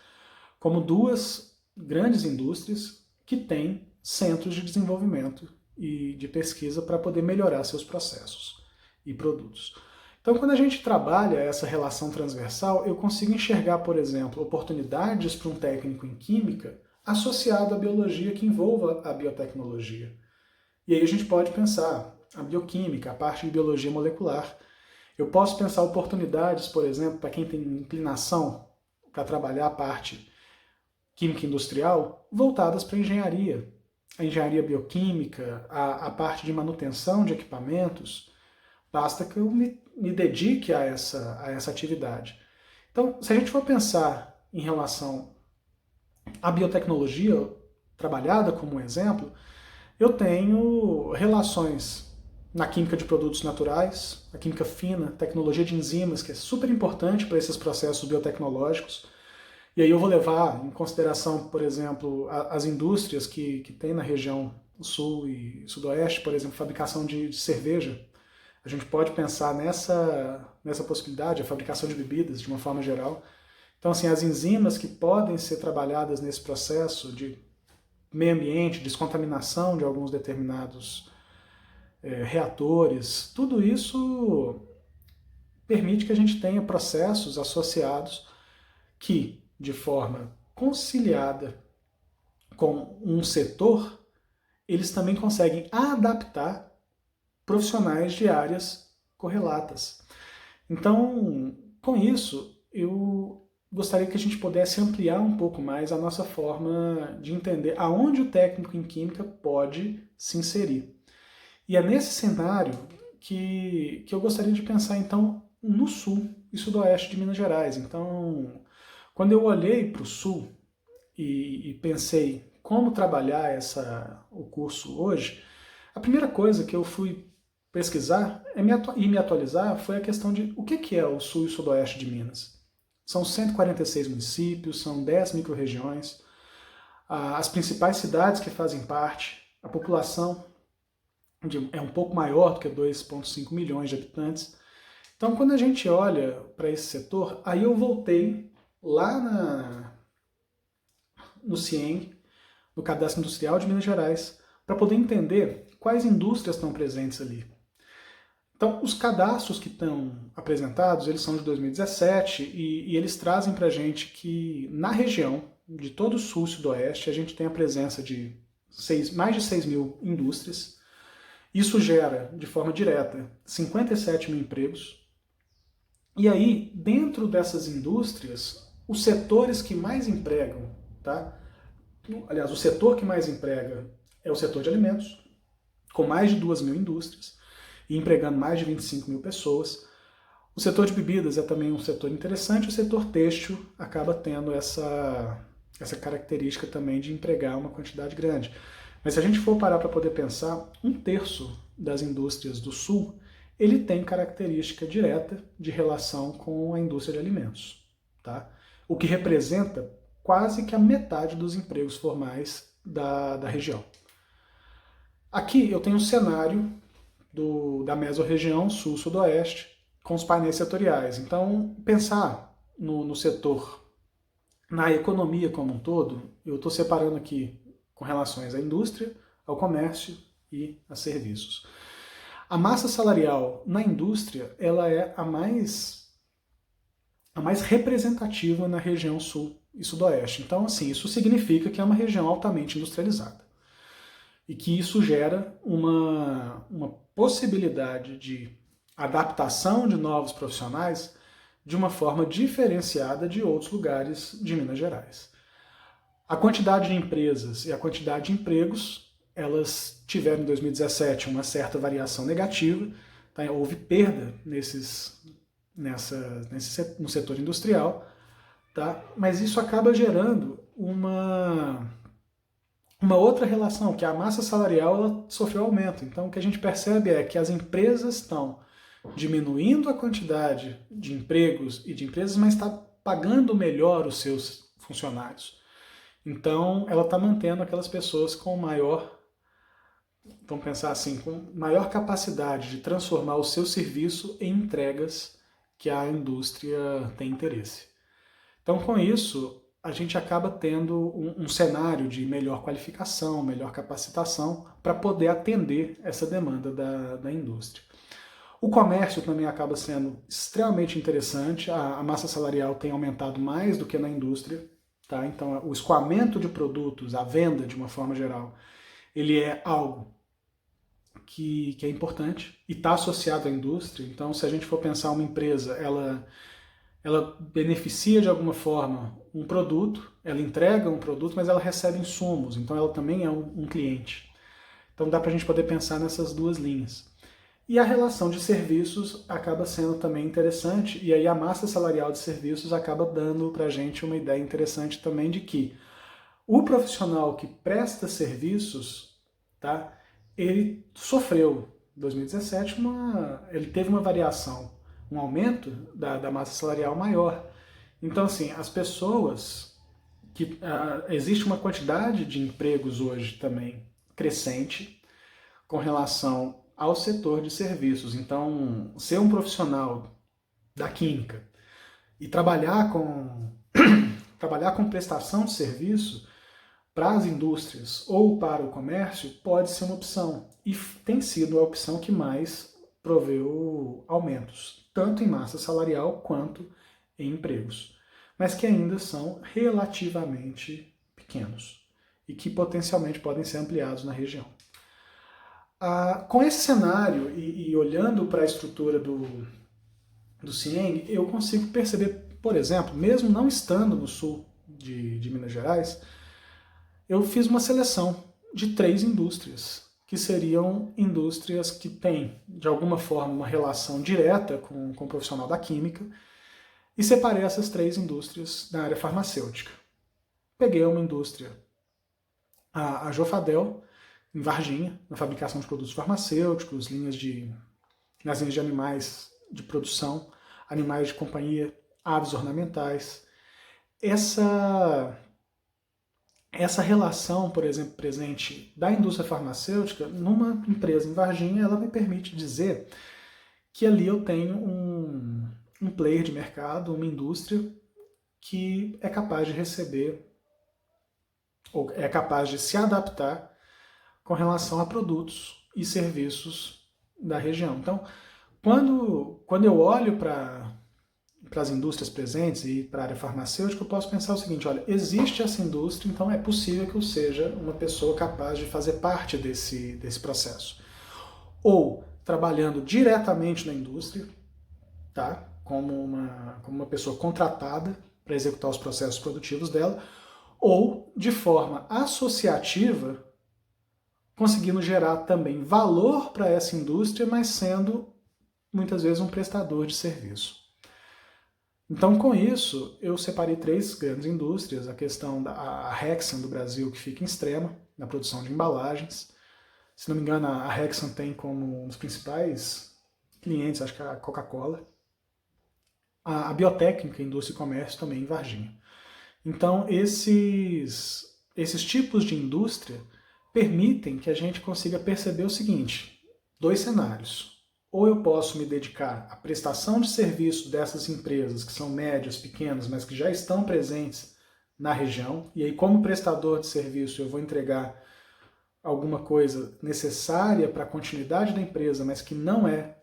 como duas grandes indústrias que têm centros de desenvolvimento e de pesquisa para poder melhorar seus processos e produtos. Então, quando a gente trabalha essa relação transversal, eu consigo enxergar, por exemplo, oportunidades para um técnico em química associado à biologia que envolva a biotecnologia. E aí a gente pode pensar a bioquímica, a parte de biologia molecular. Eu posso pensar oportunidades, por exemplo, para quem tem inclinação para trabalhar a parte química industrial, voltadas para a engenharia bioquímica, a parte de manutenção de equipamentos. Basta que eu me dedique a essa atividade. Então, se a gente for pensar em relação à biotecnologia, trabalhada como um exemplo, eu tenho relações na química de produtos naturais, na química fina, tecnologia de enzimas, que é super importante para esses processos biotecnológicos. E aí eu vou levar em consideração, por exemplo, as indústrias que tem na região sul e sudoeste, por exemplo, fabricação de cerveja. A gente pode pensar nessa possibilidade, a fabricação de bebidas de uma forma geral. Então, assim, as enzimas que podem ser trabalhadas nesse processo de meio ambiente, descontaminação de alguns determinados reatores, tudo isso permite que a gente tenha processos associados que, de forma conciliada com um setor, eles também conseguem adaptar profissionais de áreas correlatas. Então, com isso, eu gostaria que a gente pudesse ampliar um pouco mais a nossa forma de entender aonde o técnico em química pode se inserir. E é nesse cenário que eu gostaria de pensar, então, no sul e sudoeste de Minas Gerais. Então, quando eu olhei para o sul e pensei como trabalhar o curso hoje, a primeira coisa que eu fui pesquisar e me atualizar foi a questão de o que é o sul e sudoeste de Minas. São 146 municípios, são 10 micro-regiões, as principais cidades que fazem parte, a população é um pouco maior do que 2,5 milhões de habitantes. Então, quando a gente olha para esse setor, aí eu voltei lá no CIEM, no Cadastro Industrial de Minas Gerais, para poder entender quais indústrias estão presentes ali. Então, os cadastros que estão apresentados, eles são de 2017 e eles trazem para a gente que na região de todo o sul e sudoeste a gente tem a presença de mais de 6 mil indústrias. Isso gera, de forma direta, 57 mil empregos. E aí, dentro dessas indústrias, os setores que mais empregam, tá? Aliás, o setor que mais emprega é o setor de alimentos, com mais de 2 mil indústrias, e empregando mais de 25 mil pessoas. O setor de bebidas é também um setor interessante, o setor têxtil acaba tendo essa característica também de empregar uma quantidade grande. Mas se a gente for parar para poder pensar, 1/3 das indústrias do sul, ele tem característica direta de relação com a indústria de alimentos, tá? O que representa quase que a metade dos empregos formais da região. Aqui eu tenho um cenário da mesorregião sul-sudoeste com os painéis setoriais. Então, pensar no setor, na economia como um todo, eu estou separando aqui com relações à indústria, ao comércio e a serviços. A massa salarial na indústria ela é a mais a mais representativa na região sul e sudoeste. Então, assim, isso significa que é uma região altamente industrializada. E que isso gera uma possibilidade de adaptação de novos profissionais de uma forma diferenciada de outros lugares de Minas Gerais. A quantidade de empresas e a quantidade de empregos, elas tiveram em 2017 uma certa variação negativa, tá? Houve perda no setor industrial, tá? Mas isso acaba gerando uma outra relação, que a massa salarial ela sofreu aumento. Então o que a gente percebe é que as empresas estão diminuindo a quantidade de empregos e de empresas, mas está pagando melhor os seus funcionários. Então ela está mantendo aquelas pessoas com maior, vamos pensar assim, com maior capacidade de transformar o seu serviço em entregas que a indústria tem interesse. Então com isso a gente acaba tendo um cenário de melhor qualificação, melhor capacitação para poder atender essa demanda da indústria. O comércio também acaba sendo extremamente interessante, a massa salarial tem aumentado mais do que na indústria, tá? Então o escoamento de produtos, a venda de uma forma geral, ele é algo que é importante e está associado à indústria. Então se a gente for pensar uma empresa, ela beneficia de alguma forma um produto, ela entrega um produto, mas ela recebe insumos, então ela também é um cliente. Então dá para a gente poder pensar nessas duas linhas. E a relação de serviços acaba sendo também interessante, e aí a massa salarial de serviços acaba dando para a gente uma ideia interessante também de que o profissional que presta serviços, tá, ele sofreu em 2017, ele teve uma variação, um aumento da massa salarial maior. Então, assim, as pessoas existe uma quantidade de empregos hoje também crescente com relação ao setor de serviços. Então, ser um profissional da química e trabalhar com prestação de serviço para as indústrias ou para o comércio pode ser uma opção. E tem sido a opção que mais proveu aumentos, tanto em massa salarial quanto em empregos, mas que ainda são relativamente pequenos e que potencialmente podem ser ampliados na região. Com esse cenário e olhando para a estrutura do CIENG, eu consigo perceber, por exemplo, mesmo não estando no sul de Minas Gerais, eu fiz uma seleção de 3 indústrias, que seriam indústrias que têm, de alguma forma, uma relação direta com o profissional da química, e separei essas 3 indústrias na área farmacêutica. Peguei uma indústria, a Jofadel, em Varginha, na fabricação de produtos farmacêuticos, nas linhas de animais de produção, animais de companhia, aves ornamentais. Essa relação, por exemplo, presente da indústria farmacêutica, numa empresa em Varginha, ela me permite dizer que ali eu tenho um player de mercado, uma indústria que é capaz de receber, ou é capaz de se adaptar com relação a produtos e serviços da região. Então, quando eu olho para as indústrias presentes e para a área farmacêutica, eu posso pensar o seguinte, olha, existe essa indústria, então é possível que eu seja uma pessoa capaz de fazer parte desse processo. Ou trabalhando diretamente na indústria, tá? como uma pessoa contratada para executar os processos produtivos dela, ou de forma associativa, conseguindo gerar também valor para essa indústria, mas sendo muitas vezes um prestador de serviço. Então, com isso, eu separei 3 grandes indústrias, a questão da Hexan do Brasil, que fica em Extrema, na produção de embalagens. Se não me engano, a Hexan tem como um dos principais clientes, acho que a Coca-Cola. A Biotécnica, Indústria e Comércio, também em Varginha. Então, esses tipos de indústria permitem que a gente consiga perceber o seguinte, 2 cenários. Ou eu posso me dedicar à prestação de serviço dessas empresas, que são médias, pequenas, mas que já estão presentes na região, e aí como prestador de serviço eu vou entregar alguma coisa necessária para a continuidade da empresa, mas que não é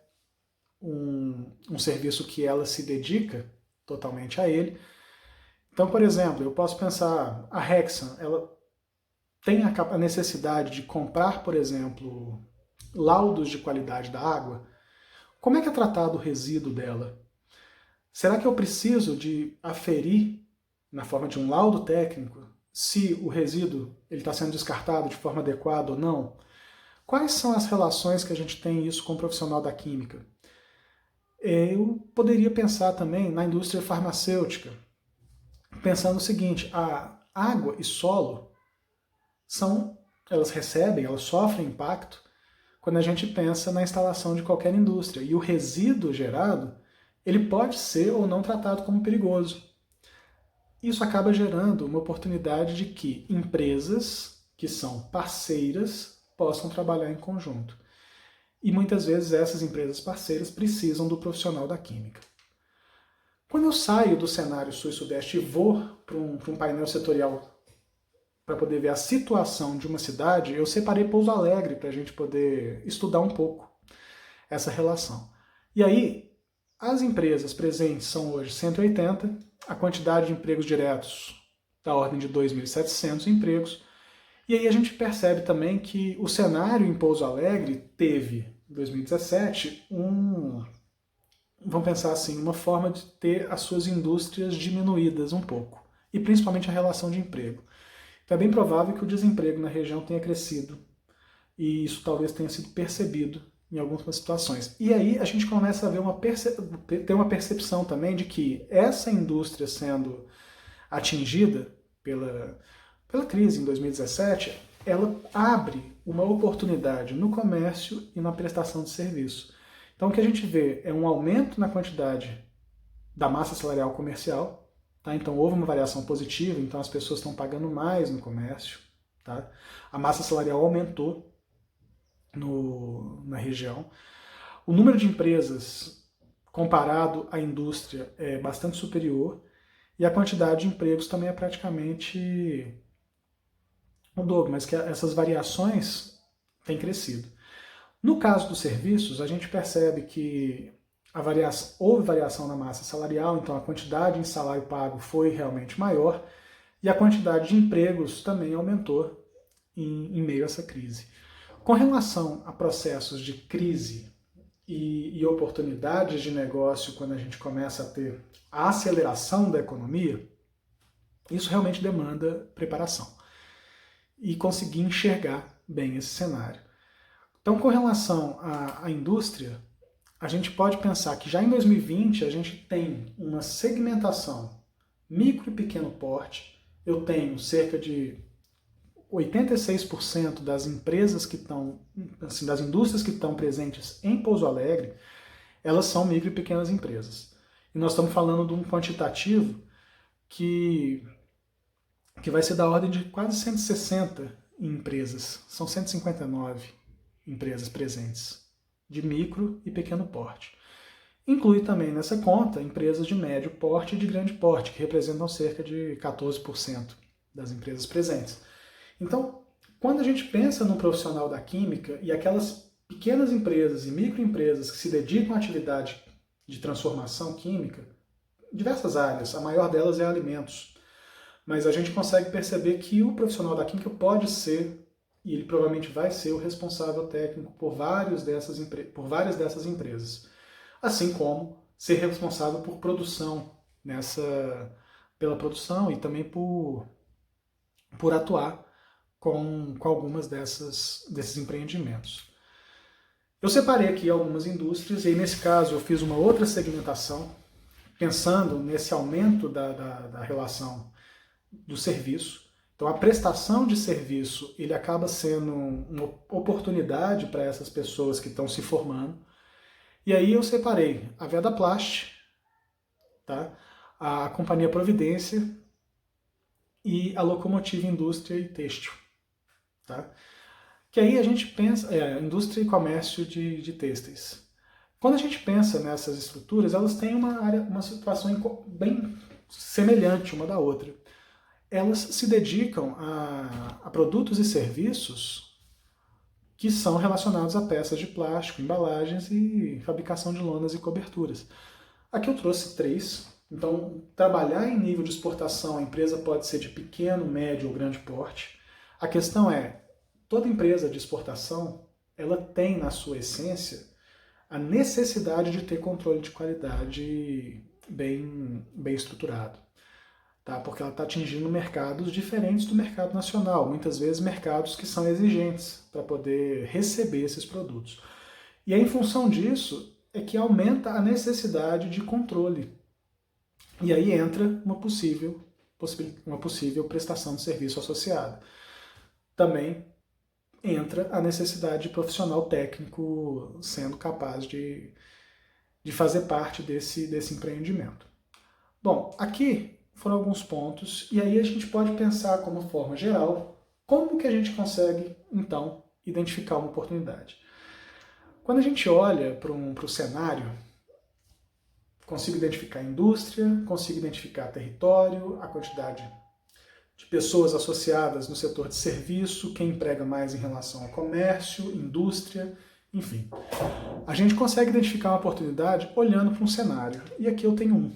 um serviço que ela se dedica totalmente a ele. Então, por exemplo, eu posso pensar, a Hexan, ela tem a necessidade de comprar, por exemplo, laudos de qualidade da água. Como é que é tratado o resíduo dela? Será que eu preciso de aferir, na forma de um laudo técnico, se o resíduo está sendo descartado de forma adequada ou não? Quais são as relações que a gente tem isso com o profissional da química? Eu poderia pensar também na indústria farmacêutica, pensando o seguinte, a água e solo elas sofrem impacto quando a gente pensa na instalação de qualquer indústria. E o resíduo gerado, ele pode ser ou não tratado como perigoso. Isso acaba gerando uma oportunidade de que empresas que são parceiras possam trabalhar em conjunto. E muitas vezes essas empresas parceiras precisam do profissional da química. Quando eu saio do cenário sul e sudeste e vou para um painel setorial para poder ver a situação de uma cidade, eu separei Pouso Alegre para a gente poder estudar um pouco essa relação. E aí, as empresas presentes são hoje 180, a quantidade de empregos diretos da ordem de 2.700 empregos, e aí a gente percebe também que o cenário em Pouso Alegre teve, em 2017, vamos pensar assim, uma forma de ter as suas indústrias diminuídas um pouco, e principalmente a relação de emprego. Então é bem provável que o desemprego na região tenha crescido, e isso talvez tenha sido percebido em algumas situações. E aí a gente começa a ver ter uma percepção também de que essa indústria sendo atingida pela crise em 2017, ela abre uma oportunidade no comércio e na prestação de serviço. Então o que a gente vê é um aumento na quantidade da massa salarial comercial, tá? Então houve uma variação positiva, então as pessoas estão pagando mais no comércio, tá? A massa salarial aumentou na região. O número de empresas comparado à indústria é bastante superior e a quantidade de empregos também é praticamente o dobro, mas que essas variações têm crescido. No caso dos serviços, a gente percebe que houve variação na massa salarial, então a quantidade em salário pago foi realmente maior e a quantidade de empregos também aumentou em meio a essa crise. Com relação a processos de crise e oportunidades de negócio, quando a gente começa a ter a aceleração da economia, isso realmente demanda preparação e conseguir enxergar bem esse cenário. Então, com relação à indústria, a gente pode pensar que já em 2020 a gente tem uma segmentação micro e pequeno porte. Eu tenho cerca de 86% das empresas que estão, assim, das indústrias que estão presentes em Pouso Alegre, elas são micro e pequenas empresas. E nós estamos falando de um quantitativo que vai ser da ordem de quase 160 empresas. São 159 empresas presentes, de micro e pequeno porte. Inclui também nessa conta empresas de médio porte e de grande porte, que representam cerca de 14% das empresas presentes. Então, quando a gente pensa no profissional da química e aquelas pequenas empresas e microempresas que se dedicam à atividade de transformação química, diversas áreas, a maior delas é alimentos, mas a gente consegue perceber que o profissional da química pode ser, e ele provavelmente vai ser, o responsável técnico por várias dessas empresas, assim como ser responsável por produção, pela produção e também por atuar com algumas desses empreendimentos. Eu separei aqui algumas indústrias e nesse caso eu fiz uma outra segmentação, pensando nesse aumento da relação do serviço. Então a prestação de serviço ele acaba sendo uma oportunidade para essas pessoas que estão se formando. E aí eu separei a Vedaplast, tá? A Companhia Providência e a Locomotiva Indústria e Têxtil. Tá? Que aí a gente pensa, indústria e comércio de têxteis. Quando a gente pensa nessas estruturas, elas têm uma situação bem semelhante uma da outra. Elas se dedicam a produtos e serviços que são relacionados a peças de plástico, embalagens e fabricação de lonas e coberturas. Aqui eu trouxe 3 Então, trabalhar em nível de exportação, a empresa pode ser de pequeno, médio ou grande porte. A questão é, toda empresa de exportação, ela tem na sua essência a necessidade de ter controle de qualidade bem estruturado, tá? Porque ela está atingindo mercados diferentes do mercado nacional, muitas vezes mercados que são exigentes para poder receber esses produtos. E aí, em função disso, é que aumenta a necessidade de controle. E aí entra uma possível prestação de serviço associada. Também entra a necessidade de profissional técnico sendo capaz de fazer parte desse empreendimento. Bom, aqui foram alguns pontos, e aí a gente pode pensar como forma geral como que a gente consegue, então, identificar uma oportunidade. Quando a gente olha para o cenário, consigo identificar a indústria, consigo identificar território, a quantidade de pessoas associadas no setor de serviço, quem emprega mais em relação ao comércio, indústria, enfim. A gente consegue identificar uma oportunidade olhando para um cenário, e aqui eu tenho um.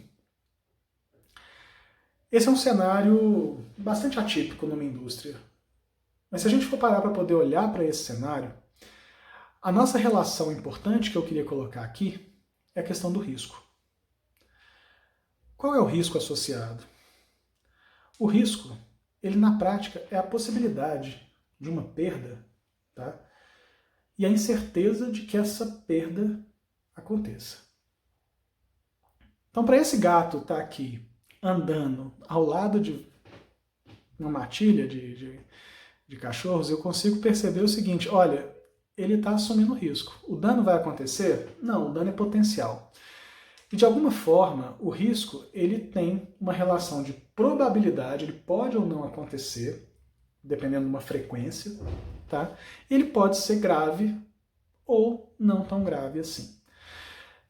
Esse é um cenário bastante atípico numa indústria, mas se a gente for parar para poder olhar para esse cenário, a nossa relação importante que eu queria colocar aqui é a questão do risco. Qual é o risco associado? O risco, ele na prática é a possibilidade de uma perda, tá? E a incerteza de que essa perda aconteça. Então, para esse gato estar aqui andando ao lado de uma matilha de cachorros, eu consigo perceber o seguinte: olha, ele está assumindo risco. O dano vai acontecer? Não, o dano é potencial. E de alguma forma, o risco ele tem uma relação de probabilidade, ele pode ou não acontecer, dependendo de uma frequência, tá? Ele pode ser grave ou não tão grave assim.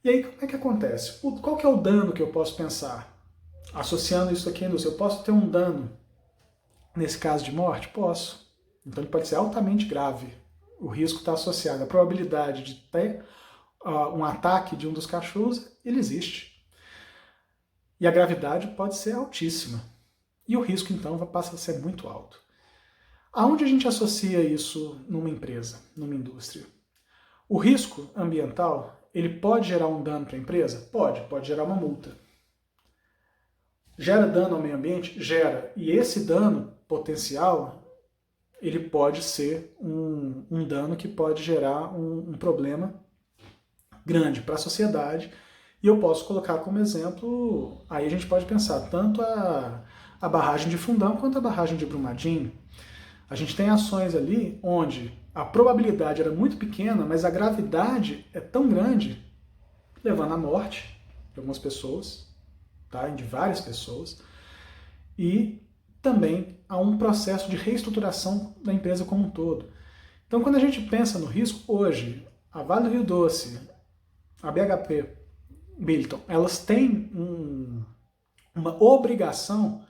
E aí, como é que acontece? Qual que é o dano que eu posso pensar? Associando isso aqui à indústria, eu posso ter um dano, nesse caso de morte? Posso. Então ele pode ser altamente grave. O risco está associado à probabilidade de ter um ataque de um dos cachorros, ele existe. E a gravidade pode ser altíssima. E o risco, então, passa a ser muito alto. Aonde a gente associa isso numa empresa, numa indústria? O risco ambiental, ele pode gerar um dano para a empresa? Pode gerar uma multa. Gera dano ao meio ambiente? Gera. E esse dano potencial, ele pode ser um dano que pode gerar um problema grande para a sociedade, e eu posso colocar como exemplo, aí a gente pode pensar tanto a barragem de Fundão quanto a barragem de Brumadinho. A gente tem ações ali onde a probabilidade era muito pequena, mas a gravidade é tão grande, levando à morte de algumas pessoas, tá? De várias pessoas, e também a um processo de reestruturação da empresa como um todo. Então, quando a gente pensa no risco, hoje, a Vale do Rio Doce, a BHP, Billiton, elas têm uma obrigação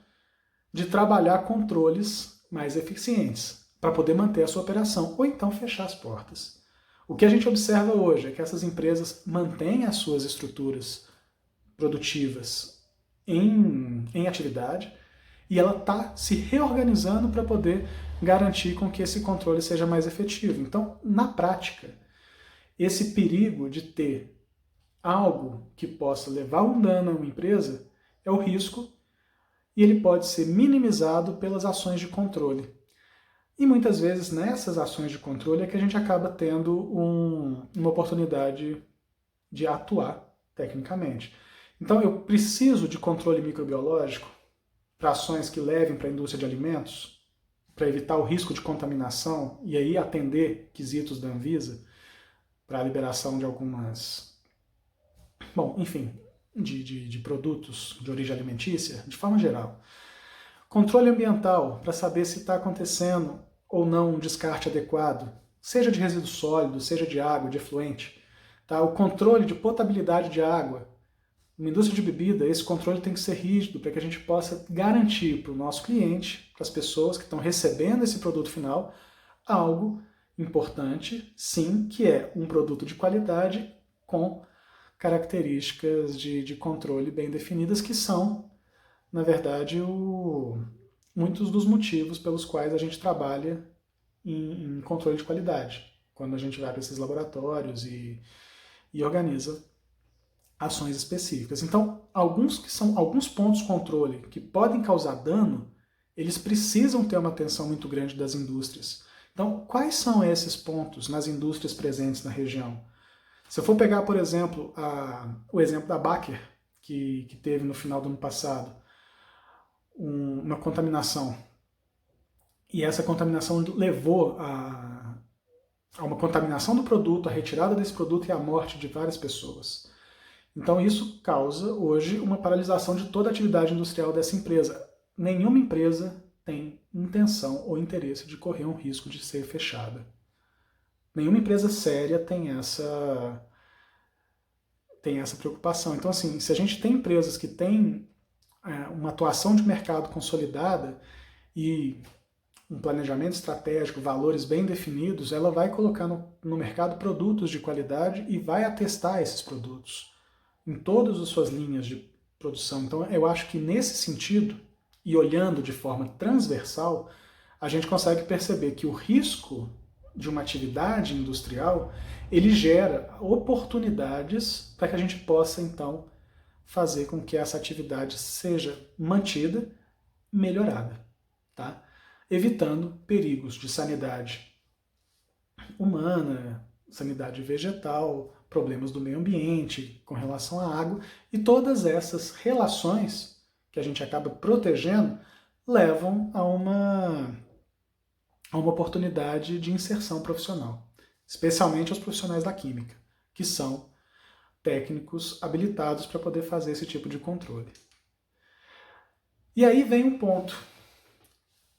de trabalhar controles mais eficientes para poder manter a sua operação, ou então fechar as portas. O que a gente observa hoje é que essas empresas mantêm as suas estruturas produtivas em atividade, e ela está se reorganizando para poder garantir com que esse controle seja mais efetivo. Então, na prática, esse perigo de ter algo que possa levar um dano a uma empresa é o risco, e ele pode ser minimizado pelas ações de controle. E muitas vezes nessas ações de controle é que a gente acaba tendo uma oportunidade de atuar tecnicamente. Então eu preciso de controle microbiológico para ações que levem para a indústria de alimentos, para evitar o risco de contaminação e aí atender quesitos da Anvisa para a liberação de algumas, bom, enfim, de produtos de origem alimentícia, de forma geral. Controle ambiental, para saber se está acontecendo ou não um descarte adequado, seja de resíduo sólido, seja de água, de efluente. Tá? O controle de potabilidade de água. Na indústria de bebida, esse controle tem que ser rígido para que a gente possa garantir para o nosso cliente, para as pessoas que estão recebendo esse produto final, algo importante, sim, que é um produto de qualidade com características de controle bem definidas, que são, na verdade, muitos dos motivos pelos quais a gente trabalha em controle de qualidade, quando a gente vai para esses laboratórios e organiza ações específicas. Então, alguns pontos de controle que podem causar dano, eles precisam ter uma atenção muito grande das indústrias. Então, quais são esses pontos nas indústrias presentes na região? Se eu for pegar, por exemplo, o exemplo da Baker, que teve no final do ano passado uma contaminação, e essa contaminação levou a uma contaminação do produto, a retirada desse produto e a morte de várias pessoas. Então isso causa hoje uma paralisação de toda a atividade industrial dessa empresa. Nenhuma empresa tem intenção ou interesse de correr um risco de ser fechada. Nenhuma empresa séria tem essa preocupação. Então, assim, se a gente tem empresas que têm uma atuação de mercado consolidada e um planejamento estratégico, valores bem definidos, ela vai colocar no mercado produtos de qualidade e vai atestar esses produtos em todas as suas linhas de produção. Então, eu acho que nesse sentido, e olhando de forma transversal, a gente consegue perceber que o risco de uma atividade industrial, ele gera oportunidades para que a gente possa, então, fazer com que essa atividade seja mantida, melhorada, tá? Evitando perigos de sanidade humana, sanidade vegetal, problemas do meio ambiente com relação à água, e todas essas relações que a gente acaba protegendo levam a uma oportunidade de inserção profissional, especialmente aos profissionais da química, que são técnicos habilitados para poder fazer esse tipo de controle. E aí vem um ponto.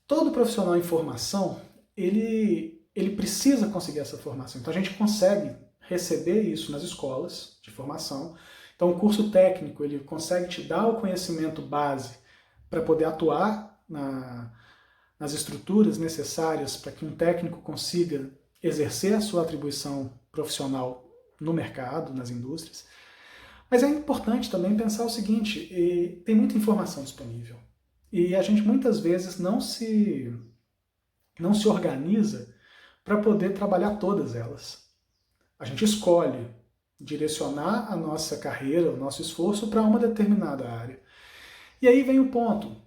Todo profissional em formação, ele precisa conseguir essa formação. Então a gente consegue receber isso nas escolas de formação. Então o curso técnico, ele consegue te dar o conhecimento base para poder atuar nas estruturas necessárias para que um técnico consiga exercer a sua atribuição profissional no mercado, nas indústrias. Mas é importante também pensar o seguinte, tem muita informação disponível. E a gente muitas vezes não se organiza para poder trabalhar todas elas. A gente escolhe direcionar a nossa carreira, o nosso esforço para uma determinada área. E aí vem o ponto.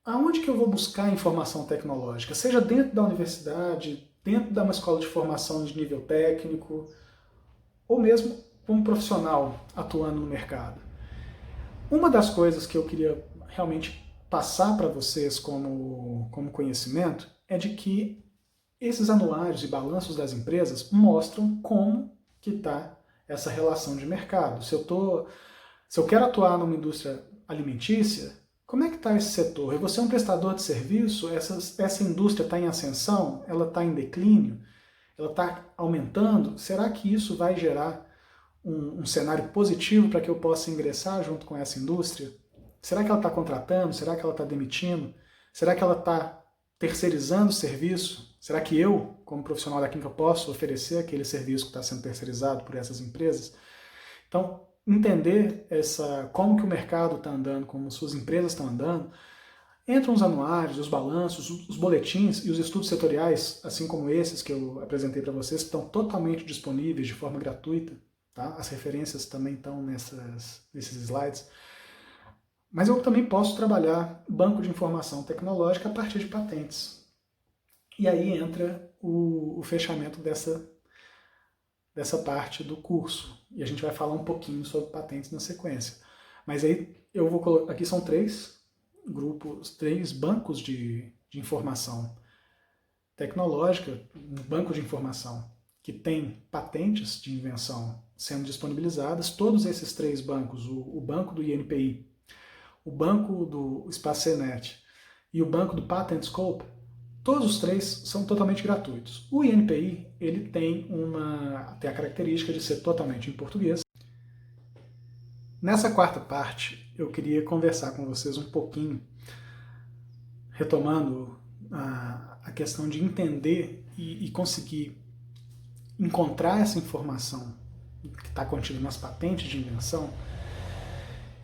Aonde que eu vou buscar informação tecnológica? Seja dentro da universidade, dentro de uma escola de formação de nível técnico, ou mesmo como profissional atuando no mercado. Uma das coisas que eu queria realmente passar para vocês como conhecimento é de que esses anuários e balanços das empresas mostram como que está essa relação de mercado. Se eu quero atuar numa indústria alimentícia, como é que está esse setor? Eu vou ser um prestador de serviço? Essa indústria está em ascensão? Ela está em declínio? Ela está aumentando? Será que isso vai gerar um cenário positivo para que eu possa ingressar junto com essa indústria? Será que ela está contratando? Será que ela está demitindo? Será que ela está terceirizando o serviço? Será que eu, como profissional da química, posso oferecer aquele serviço que está sendo terceirizado por essas empresas? Então, entender como que o mercado está andando, como suas empresas estão andando, entram os anuários, os balanços, os boletins e os estudos setoriais, assim como esses que eu apresentei para vocês, que estão totalmente disponíveis de forma gratuita. Tá? As referências também estão nesses slides. Mas eu também posso trabalhar banco de informação tecnológica a partir de patentes. E aí entra o fechamento dessa parte do curso. E a gente vai falar um pouquinho sobre patentes na sequência. Mas aí eu vou colocar, aqui são três bancos de informação tecnológica, um banco de informação que tem patentes de invenção sendo disponibilizadas. Todos esses três bancos, o banco do INPI, o banco do SpaceNet e o banco do Patent Scope, todos os três são totalmente gratuitos. O INPI ele tem a característica de ser totalmente em português. Nessa quarta parte, eu queria conversar com vocês um pouquinho, retomando a questão de entender e conseguir encontrar essa informação que está contido nas patentes de invenção,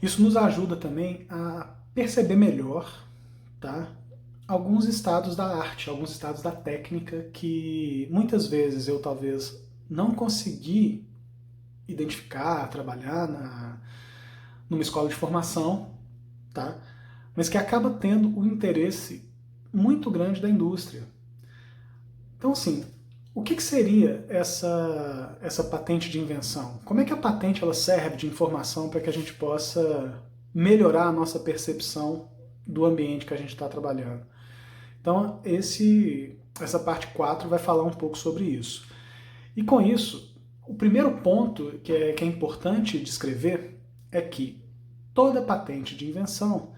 isso nos ajuda também a perceber melhor, tá, alguns estados da arte, alguns estados da técnica que muitas vezes eu talvez não consegui identificar, trabalhar numa escola de formação, tá, mas que acaba tendo o interesse muito grande da indústria. Então, assim, o que seria essa patente de invenção? Como é que a patente ela serve de informação para que a gente possa melhorar a nossa percepção do ambiente que a gente está trabalhando? Então, essa parte 4 vai falar um pouco sobre isso. E com isso, o primeiro ponto que é importante descrever é que toda patente de invenção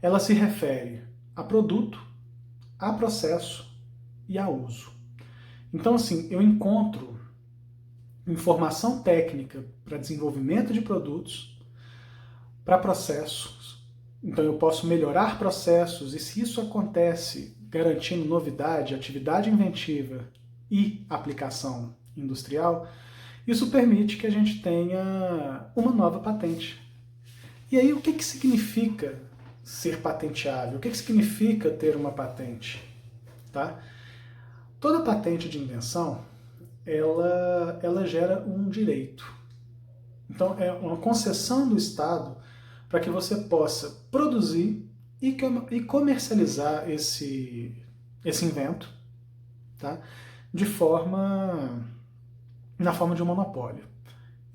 ela se refere a produto, a processo e a uso. Então, assim, eu encontro informação técnica para desenvolvimento de produtos, para processos. Então, eu posso melhorar processos, e se isso acontece garantindo novidade, atividade inventiva e aplicação industrial, isso permite que a gente tenha uma nova patente. E aí, o que significa ser patenteável? O que significa ter uma patente? Tá? Toda patente de invenção, ela gera um direito. Então, é uma concessão do Estado para que você possa produzir e comercializar esse invento, tá? Na forma de um monopólio.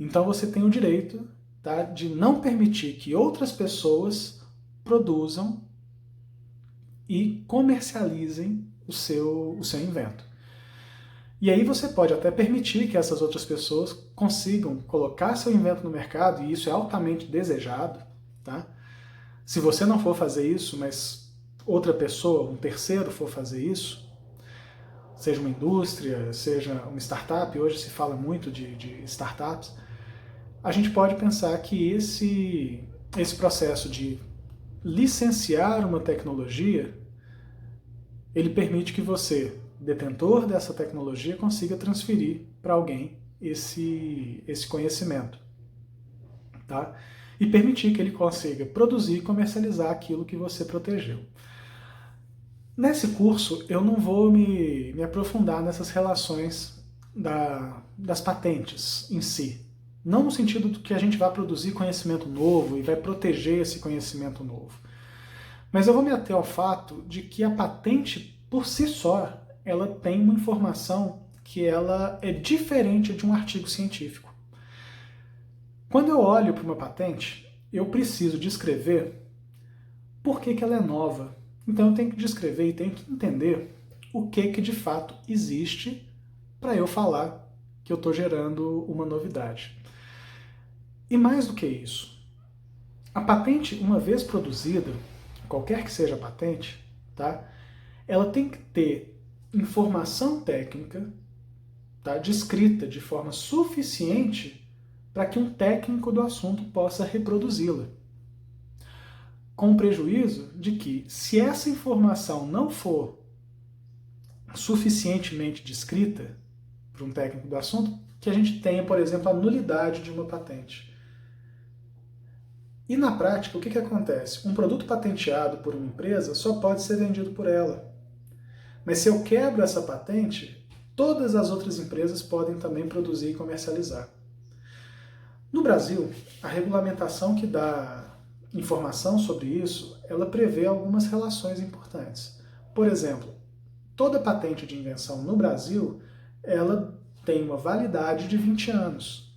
Então, você tem o direito, tá, de não permitir que outras pessoas produzam e comercializem o seu invento. E aí você pode até permitir que essas outras pessoas consigam colocar seu invento no mercado, e isso é altamente desejado, tá? Se você não for fazer isso, mas outra pessoa, um terceiro for fazer isso, seja uma indústria, seja uma startup, hoje se fala muito de startups, a gente pode pensar que esse processo de licenciar uma tecnologia, ele permite que você, detentor dessa tecnologia, consiga transferir para alguém esse conhecimento, tá? E permitir que ele consiga produzir e comercializar aquilo que você protegeu. Nesse curso, eu não vou me aprofundar nessas relações das patentes em si. Não no sentido de que a gente vai produzir conhecimento novo e vai proteger esse conhecimento novo. Mas eu vou me ater ao fato de que a patente, por si só, ela tem uma informação que ela é diferente de um artigo científico. Quando eu olho para uma patente, eu preciso descrever por que ela é nova. Então eu tenho que descrever e tenho que entender o que de fato existe para eu falar que eu estou gerando uma novidade. E mais do que isso, a patente, uma vez produzida, qualquer que seja a patente, tá? Ela tem que ter informação técnica, tá, descrita de forma suficiente para que um técnico do assunto possa reproduzi-la. Com o prejuízo de que, se essa informação não for suficientemente descrita para um técnico do assunto, que a gente tenha, por exemplo, a nulidade de uma patente. E na prática, o que acontece? Um produto patenteado por uma empresa só pode ser vendido por ela. Mas se eu quebro essa patente, todas as outras empresas podem também produzir e comercializar. No Brasil, a regulamentação que dá informação sobre isso, ela prevê algumas relações importantes. Por exemplo, toda patente de invenção no Brasil, ela tem uma validade de 20 anos.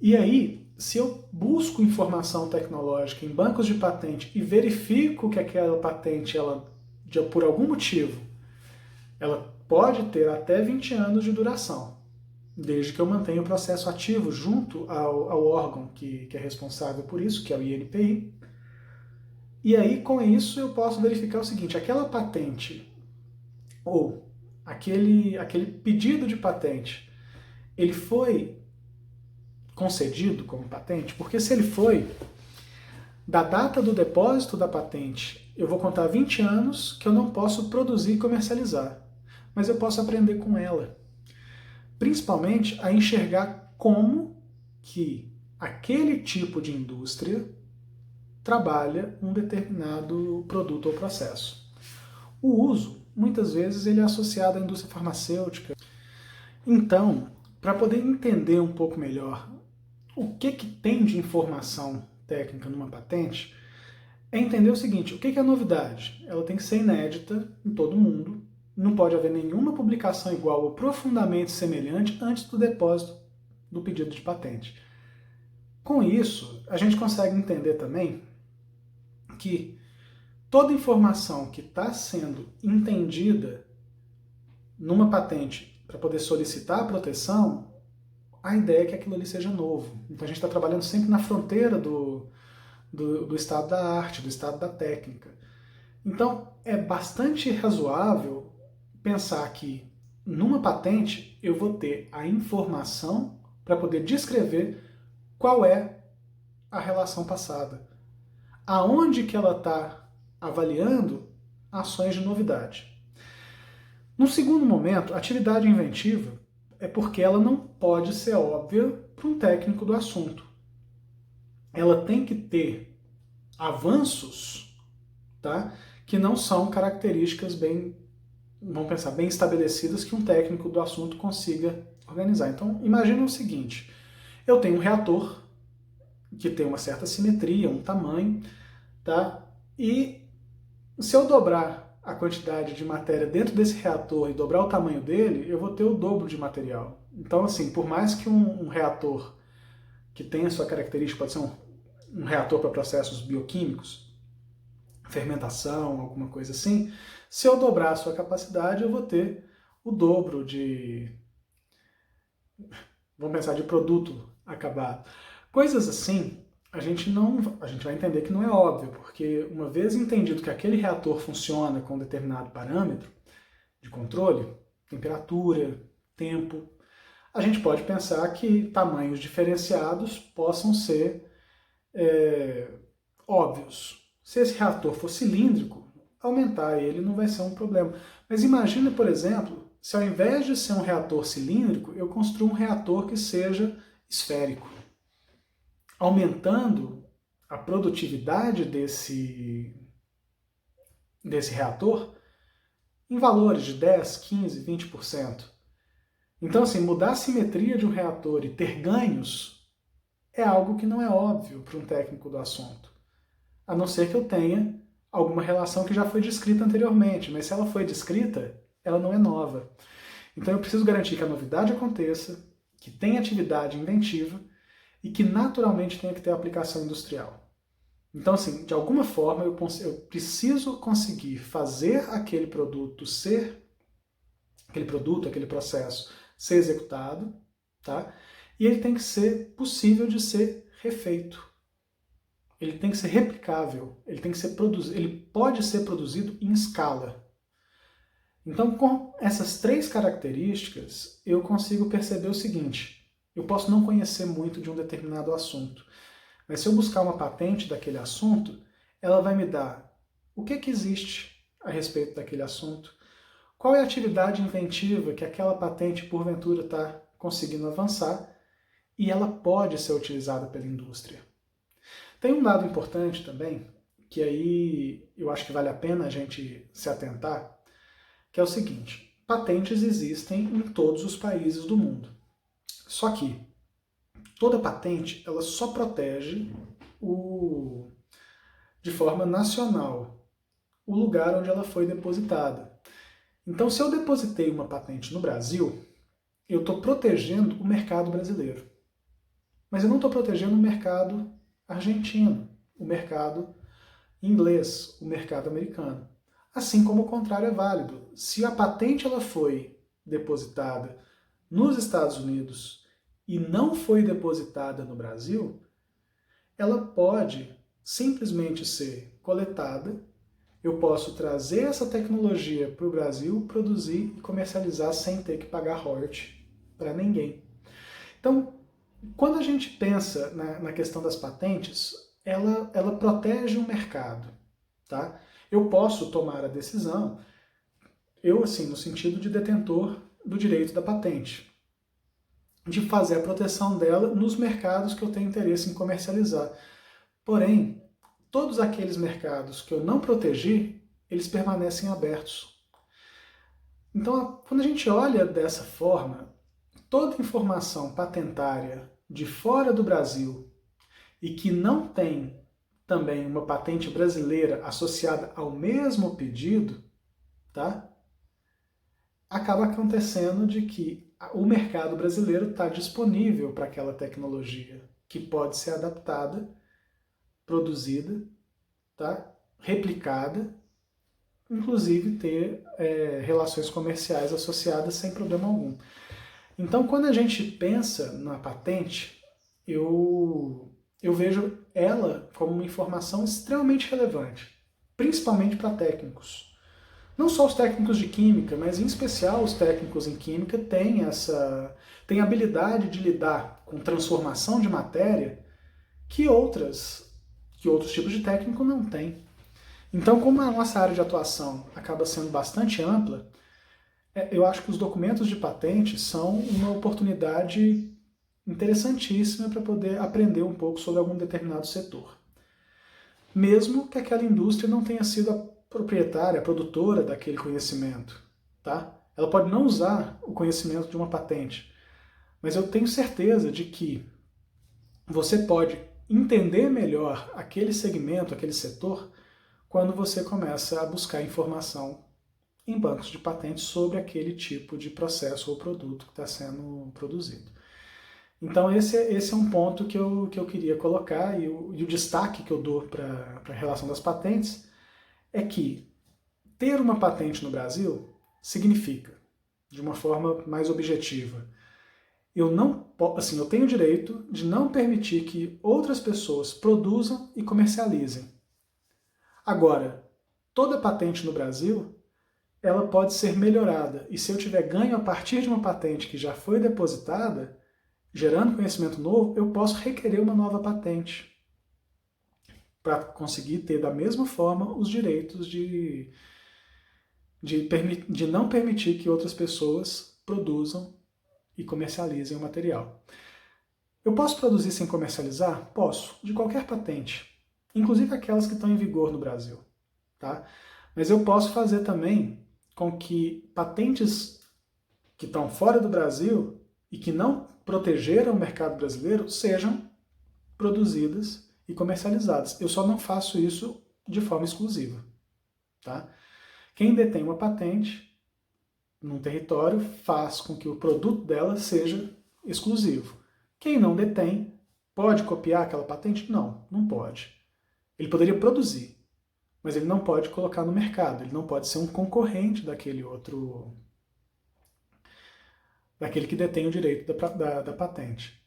E aí, se eu busco informação tecnológica em bancos de patente e verifico que aquela patente, por algum motivo, ela pode ter até 20 anos de duração, desde que eu mantenha o processo ativo junto ao órgão que é responsável por isso, que é o INPI. E aí, com isso, eu posso verificar o seguinte: aquela patente, ou aquele pedido de patente, ele foi concedido como patente? Porque se ele foi, da data do depósito da patente, eu vou contar 20 anos que eu não posso produzir e comercializar, mas eu posso aprender com ela. Principalmente a enxergar como que aquele tipo de indústria trabalha um determinado produto ou processo. O uso, muitas vezes, ele é associado à indústria farmacêutica. Então, para poder entender um pouco melhor o que tem de informação técnica numa patente, é entender o seguinte: o que é a novidade? Ela tem que ser inédita em todo mundo, não pode haver nenhuma publicação igual ou profundamente semelhante antes do depósito do pedido de patente. Com isso, a gente consegue entender também que toda informação que está sendo entendida numa patente para poder solicitar a proteção, a ideia é que aquilo ali seja novo. Então a gente está trabalhando sempre na fronteira do estado da arte, do estado da técnica. Então é bastante razoável pensar que numa patente eu vou ter a informação para poder descrever qual é a relação passada. Aonde que ela está avaliando ações de novidade. No segundo momento, a atividade inventiva é porque ela não pode ser óbvia para um técnico do assunto. Ela tem que ter avanços, tá, que não são características bem, vamos pensar, bem estabelecidas que um técnico do assunto consiga organizar. Então, imagina o seguinte: eu tenho um reator que tem uma certa simetria, um tamanho, tá? E se eu dobrar a quantidade de matéria dentro desse reator e dobrar o tamanho dele, eu vou ter o dobro de material. Então, assim, por mais que um reator que tenha sua característica, pode ser um reator para processos bioquímicos, fermentação, alguma coisa assim, se eu dobrar a sua capacidade, eu vou ter o dobro de, vamos pensar, de produto acabado. Coisas assim, a gente vai entender que não é óbvio, porque uma vez entendido que aquele reator funciona com um determinado parâmetro de controle, temperatura, tempo, a gente pode pensar que tamanhos diferenciados possam ser óbvios. Se esse reator for cilíndrico, aumentar ele não vai ser um problema. Mas imagine, por exemplo, se ao invés de ser um reator cilíndrico, eu construo um reator que seja esférico, aumentando a produtividade desse reator em valores de 10, 15, 20%. Então, assim, mudar a simetria de um reator e ter ganhos é algo que não é óbvio para um técnico do assunto. A não ser que eu tenha alguma relação que já foi descrita anteriormente, mas se ela foi descrita, ela não é nova. Então eu preciso garantir que a novidade aconteça, que tenha atividade inventiva e que naturalmente tenha que ter aplicação industrial. Então, assim, de alguma forma eu preciso conseguir fazer aquele produto, aquele processo ser executado, tá? E ele tem que ser possível de ser refeito. Ele tem que ser replicável, ele pode ser produzido em escala. Então, com essas três características, eu consigo perceber o seguinte: eu posso não conhecer muito de um determinado assunto, mas se eu buscar uma patente daquele assunto, ela vai me dar o que existe a respeito daquele assunto, qual é a atividade inventiva que aquela patente, porventura, está conseguindo avançar, e ela pode ser utilizada pela indústria. Tem um dado importante também, que aí eu acho que vale a pena a gente se atentar, que é o seguinte: patentes existem em todos os países do mundo. Só que toda patente ela só protege de forma nacional o lugar onde ela foi depositada. Então, se eu depositei uma patente no Brasil, eu estou protegendo o mercado brasileiro. Mas eu não estou protegendo o mercado argentino, o mercado inglês, o mercado americano. Assim como o contrário é válido. Se a patente ela foi depositada nos Estados Unidos e não foi depositada no Brasil, ela pode simplesmente ser coletada. Eu posso trazer essa tecnologia para o Brasil, produzir e comercializar sem ter que pagar royalty para ninguém. Então, quando a gente pensa na questão das patentes, ela protege o mercado, tá? Eu posso tomar a decisão, eu assim, no sentido de detentor do direito da patente. de fazer a proteção dela nos mercados que eu tenho interesse em comercializar. Porém, todos aqueles mercados que eu não protegi, eles permanecem abertos. Então, quando a gente olha dessa forma, toda informação patentária de fora do Brasil e que não tem também uma patente brasileira associada ao mesmo pedido, tá? Acaba acontecendo de que o mercado brasileiro está disponível para aquela tecnologia que pode ser adaptada, produzida, tá? Replicada, inclusive ter relações comerciais associadas sem problema algum. Então, quando a gente pensa na patente, eu vejo ela como uma informação extremamente relevante, principalmente para técnicos. Não só os técnicos de química, mas em especial os técnicos em química têm a habilidade de lidar com transformação de matéria que outros tipos de técnico não têm. Então, como a nossa área de atuação acaba sendo bastante ampla, eu acho que os documentos de patente são uma oportunidade interessantíssima para poder aprender um pouco sobre algum determinado setor. Mesmo que aquela indústria não tenha sido a proprietária, a produtora daquele conhecimento, tá? Ela pode não usar o conhecimento de uma patente, mas eu tenho certeza de que você pode entender melhor aquele segmento, aquele setor, quando você começa a buscar informação em bancos de patentes sobre aquele tipo de processo ou produto que está sendo produzido. Então esse é um ponto que eu queria colocar, e o destaque que eu dou para a relação das patentes é que ter uma patente no Brasil significa, de uma forma mais objetiva, eu tenho o direito de não permitir que outras pessoas produzam e comercializem. Agora, toda patente no Brasil, ela pode ser melhorada, e se eu tiver ganho a partir de uma patente que já foi depositada, gerando conhecimento novo, eu posso requerer uma nova patente para conseguir ter da mesma forma os direitos de não permitir que outras pessoas produzam e comercializem o material. Eu posso produzir sem comercializar? Posso, de qualquer patente, inclusive aquelas que estão em vigor no Brasil. Tá? Mas eu posso fazer também com que patentes que estão fora do Brasil e que não protegeram o mercado brasileiro sejam produzidas e comercializadas. Eu só não faço isso de forma exclusiva. Tá? Quem detém uma patente num território faz com que o produto dela seja exclusivo. Quem não detém pode copiar aquela patente? Não, não pode. Ele poderia produzir, mas ele não pode colocar no mercado, ele não pode ser um concorrente daquele que detém o direito da patente.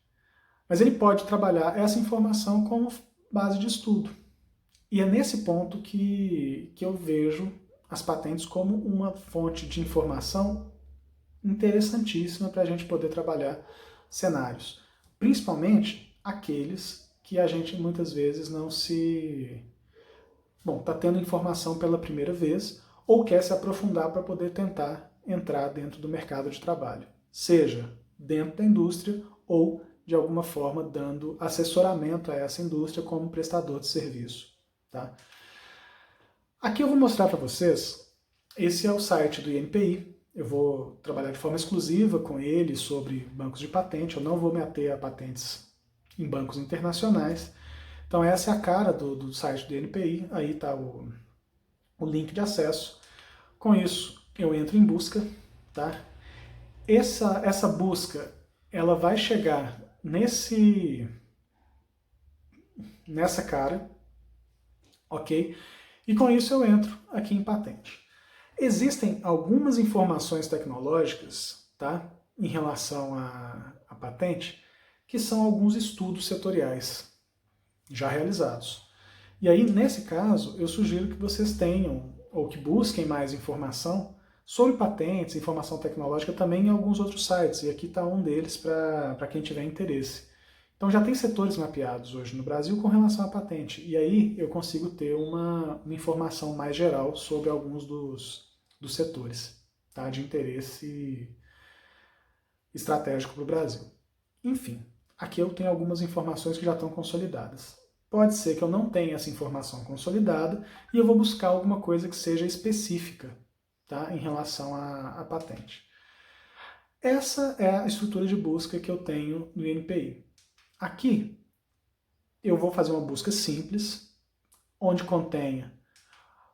Mas ele pode trabalhar essa informação como base de estudo. E é nesse ponto que eu vejo as patentes como uma fonte de informação interessantíssima para a gente poder trabalhar cenários. Principalmente aqueles que a gente muitas vezes não se... Bom, está tendo informação pela primeira vez ou quer se aprofundar para poder tentar entrar dentro do mercado de trabalho. Seja dentro da indústria ou, de alguma forma, dando assessoramento a essa indústria como prestador de serviço. Tá? Aqui eu vou mostrar para vocês, esse é o site do INPI, eu vou trabalhar de forma exclusiva com ele sobre bancos de patente, eu não vou me ater a patentes em bancos internacionais. Então essa é a cara do site do INPI, aí está o link de acesso. Com isso eu entro em busca, tá? Essa busca, ela vai chegar nessa cara, ok? E com isso eu entro aqui em patente. Existem algumas informações tecnológicas, tá, em relação à patente, que são alguns estudos setoriais já realizados. E aí, nesse caso, eu sugiro que vocês tenham, ou que busquem mais informação sobre patentes, informação tecnológica também em alguns outros sites, e aqui está um deles para quem tiver interesse. Então já tem setores mapeados hoje no Brasil com relação à patente, e aí eu consigo ter uma informação mais geral sobre alguns dos setores, tá, de interesse estratégico para o Brasil. Enfim, aqui eu tenho algumas informações que já estão consolidadas. Pode ser que eu não tenha essa informação consolidada e eu vou buscar alguma coisa que seja específica, tá, em relação à patente. Essa é a estrutura de busca que eu tenho no INPI. Aqui eu vou fazer uma busca simples, onde contenha,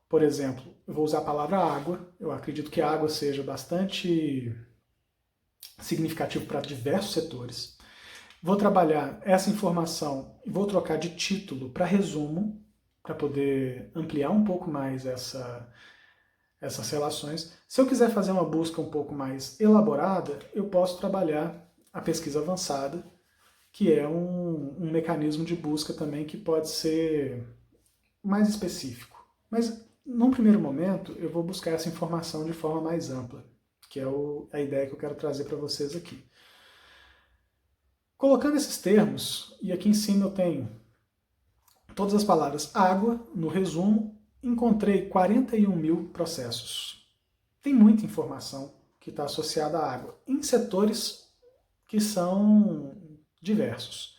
por exemplo, eu vou usar a palavra água. Eu acredito que a água seja bastante significativo para diversos setores. Vou trabalhar essa informação e vou trocar de título para resumo, para poder ampliar um pouco mais essas relações. Se eu quiser fazer uma busca um pouco mais elaborada, eu posso trabalhar a pesquisa avançada, que é um mecanismo de busca também que pode ser mais específico. Mas, num primeiro momento, eu vou buscar essa informação de forma mais ampla, que é a ideia que eu quero trazer para vocês aqui. Colocando esses termos, e aqui em cima eu tenho todas as palavras água, no resumo, encontrei 41 mil processos. Tem muita informação que está associada à água, em setores que são diversos.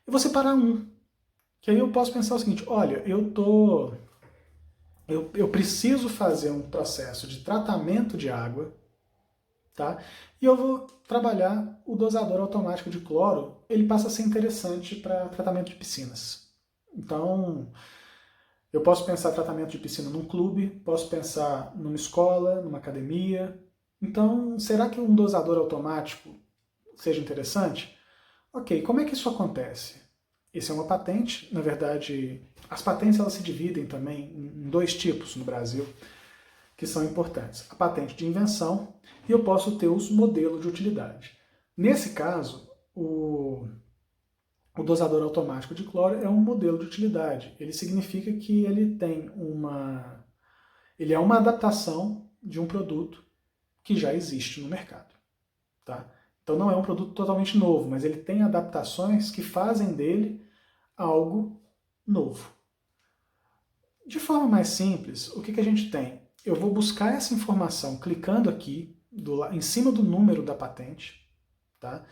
Eu vou separar um, que aí eu posso pensar o seguinte, olha, eu preciso fazer um processo de tratamento de água, tá? E eu vou trabalhar o dosador automático de cloro, ele passa a ser interessante para tratamento de piscinas. Então, eu posso pensar tratamento de piscina num clube, posso pensar numa escola, numa academia. Então, será que um dosador automático seja interessante? Ok, como é que isso acontece? Isso é uma patente, na verdade, as patentes elas se dividem também em dois tipos no Brasil, que são importantes. A patente de invenção e eu posso ter os modelos de utilidade. Nesse caso, o dosador automático de cloro é um modelo de utilidade. Ele significa que ele é uma adaptação de um produto que já existe no mercado. Tá? Então não é um produto totalmente novo, mas ele tem adaptações que fazem dele algo novo. De forma mais simples, o que a gente tem? Eu vou buscar essa informação clicando aqui, em cima do número da patente, tá?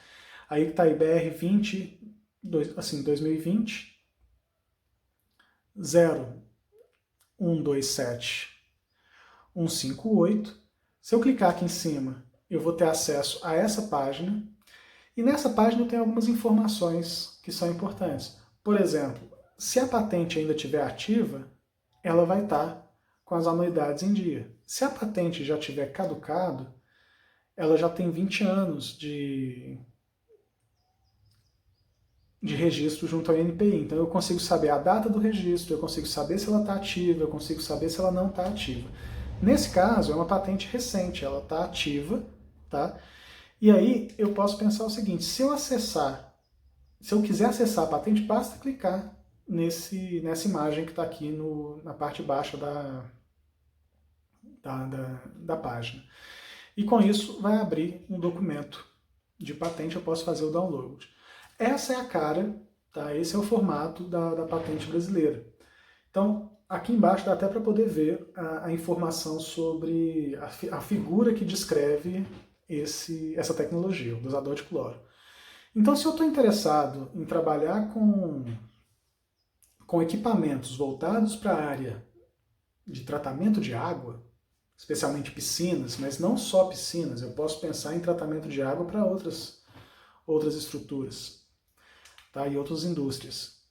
Aí está IBR 20, assim, 2020, 0127 158. Se eu clicar aqui em cima, eu vou ter acesso a essa página, e nessa página eu tenho algumas informações que são importantes. Por exemplo, se a patente ainda estiver ativa, ela vai estar com as anuidades em dia. Se a patente já tiver caducado, ela já tem 20 anos de registro junto ao INPI. Então eu consigo saber a data do registro, eu consigo saber se ela está ativa, eu consigo saber se ela não está ativa. Nesse caso, é uma patente recente, ela está ativa, tá? E aí eu posso pensar o seguinte, se eu quiser acessar a patente, basta clicar nessa imagem que está aqui na parte baixa da página. E com isso vai abrir um documento de patente, eu posso fazer o download. Essa é a cara, tá? Esse é o formato da patente brasileira. Então, aqui embaixo dá até para poder ver a informação sobre a figura que descreve essa tecnologia, o dosador de cloro. Então, se eu estou interessado em trabalhar com equipamentos voltados para a área de tratamento de água, especialmente piscinas, mas não só piscinas, eu posso pensar em tratamento de água para outras estruturas, tá? E outras indústrias.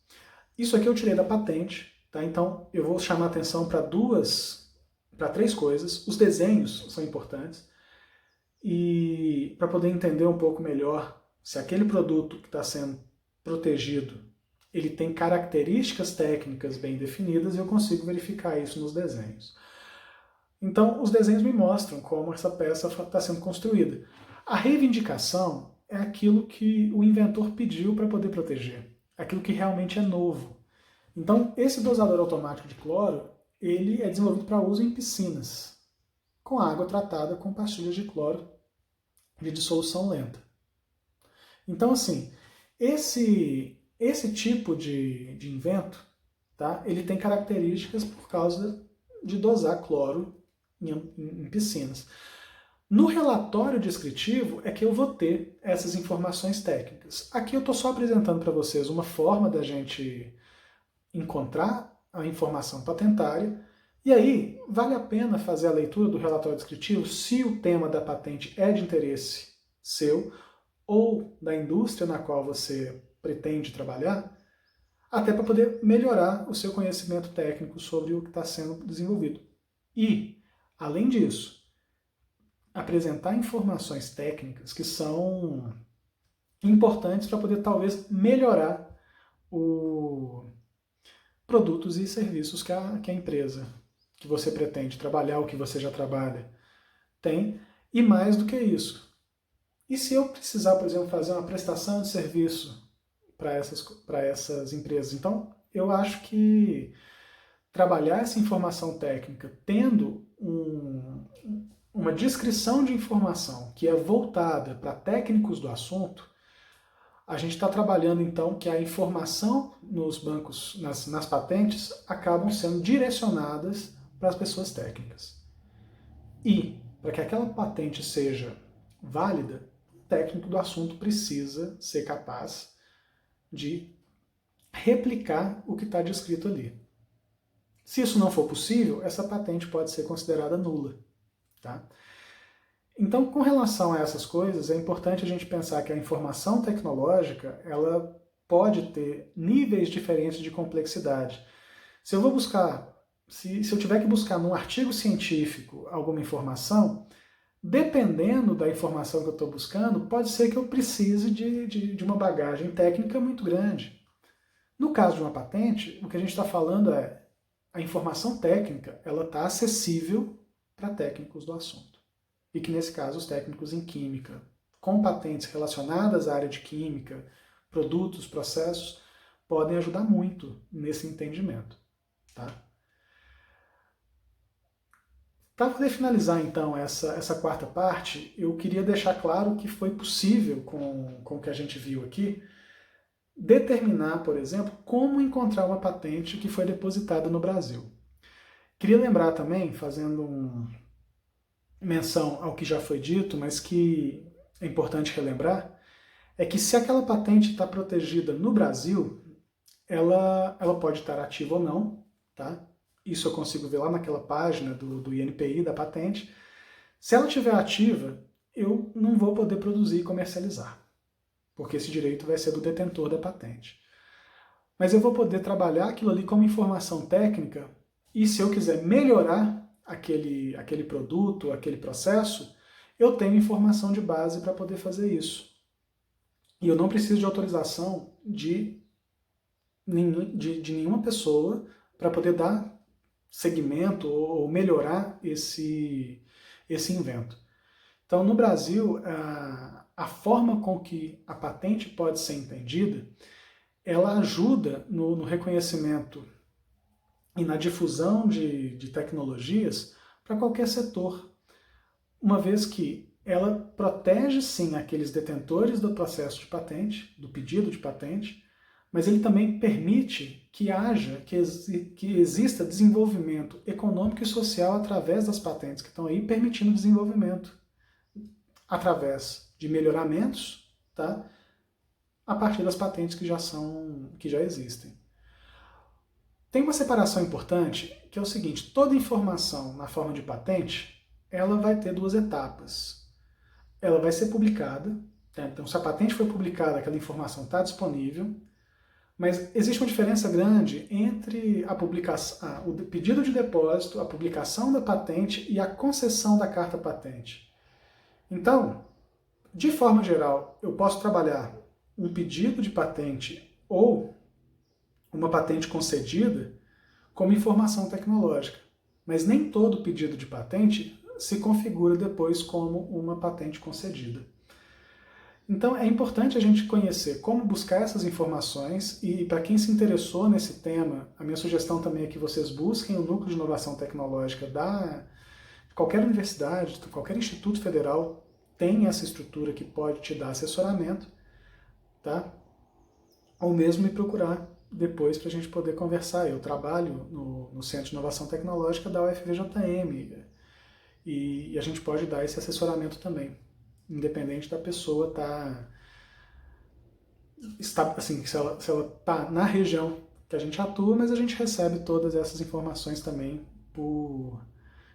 Isso aqui eu tirei da patente, tá? Então eu vou chamar atenção para três coisas. Os desenhos são importantes, e para poder entender um pouco melhor se aquele produto que está sendo protegido ele tem características técnicas bem definidas, e eu consigo verificar isso nos desenhos. Então, os desenhos me mostram como essa peça está sendo construída. A reivindicação é aquilo que o inventor pediu para poder proteger, aquilo que realmente é novo. Então, esse dosador automático de cloro, ele é desenvolvido para uso em piscinas, com água tratada com pastilhas de cloro de dissolução lenta. Então, assim, esse tipo de invento, tá, ele tem características por causa de dosar cloro em piscinas. No relatório descritivo é que eu vou ter essas informações técnicas. Aqui eu estou só apresentando para vocês uma forma da gente encontrar a informação patentária, e aí vale a pena fazer a leitura do relatório descritivo se o tema da patente é de interesse seu ou da indústria na qual você pretende trabalhar, até para poder melhorar o seu conhecimento técnico sobre o que está sendo desenvolvido. E, além disso, apresentar informações técnicas que são importantes para poder talvez melhorar os produtos e serviços que a empresa que você pretende trabalhar, ou que você já trabalha, tem. E mais do que isso, e se eu precisar, por exemplo, fazer uma prestação de serviço para essas empresas? Então, eu acho que trabalhar essa informação técnica tendo uma descrição de informação que é voltada para técnicos do assunto, a gente está trabalhando então que a informação nos bancos, nas patentes, acabam sendo direcionadas para as pessoas técnicas. E, para que aquela patente seja válida, o técnico do assunto precisa ser capaz de replicar o que está descrito ali. Se isso não for possível, essa patente pode ser considerada nula. Tá? Então, com relação a essas coisas, é importante a gente pensar que a informação tecnológica ela pode ter níveis diferentes de complexidade. Se eu vou buscar, se eu tiver que buscar num artigo científico alguma informação, dependendo da informação que eu estou buscando, pode ser que eu precise de uma bagagem técnica muito grande. No caso de uma patente, o que a gente está falando é a informação técnica ela está acessível para técnicos do assunto. E que, nesse caso, os técnicos em química, com patentes relacionadas à área de química, produtos, processos, podem ajudar muito nesse entendimento. Tá? Para poder finalizar, então, essa quarta parte, eu queria deixar claro que foi possível, com o que a gente viu aqui, determinar, por exemplo, como encontrar uma patente que foi depositada no Brasil. Queria lembrar também, fazendo menção ao que já foi dito, mas que é importante relembrar, é que se aquela patente está protegida no Brasil, ela pode estar ativa ou não, tá? Isso eu consigo ver lá naquela página do INPI, da patente. Se ela estiver ativa, eu não vou poder produzir e comercializar, porque esse direito vai ser do detentor da patente. Mas eu vou poder trabalhar aquilo ali como informação técnica, e se eu quiser melhorar aquele produto, aquele processo, eu tenho informação de base para poder fazer isso. E eu não preciso de autorização de nenhuma pessoa para poder dar seguimento ou melhorar esse invento. Então, no Brasil, a forma com que a patente pode ser entendida, ela ajuda no reconhecimento e na difusão de tecnologias para qualquer setor, uma vez que ela protege sim aqueles detentores do processo de patente, do pedido de patente, mas ele também permite que que exista desenvolvimento econômico e social através das patentes que estão aí, permitindo desenvolvimento através de melhoramentos, tá? A partir das patentes que já existem. Tem uma separação importante, que é o seguinte: toda informação na forma de patente, ela vai ter duas etapas. Ela vai ser publicada, tá? Então se a patente foi publicada, aquela informação está disponível, mas existe uma diferença grande entre a publicação, o pedido de depósito, a publicação da patente e a concessão da carta patente. Então, de forma geral, eu posso trabalhar um pedido de patente ou uma patente concedida como informação tecnológica, mas nem todo pedido de patente se configura depois como uma patente concedida. Então é importante a gente conhecer como buscar essas informações, e para quem se interessou nesse tema, a minha sugestão também é que vocês busquem o Núcleo de Inovação Tecnológica de qualquer universidade, de qualquer instituto federal, tem essa estrutura que pode te dar assessoramento, tá? Ou mesmo me procurar depois para a gente poder conversar. Eu trabalho no Centro de Inovação Tecnológica da UFVJM e a gente pode dar esse assessoramento também, independente da pessoa assim, se ela está na região que a gente atua, mas a gente recebe todas essas informações também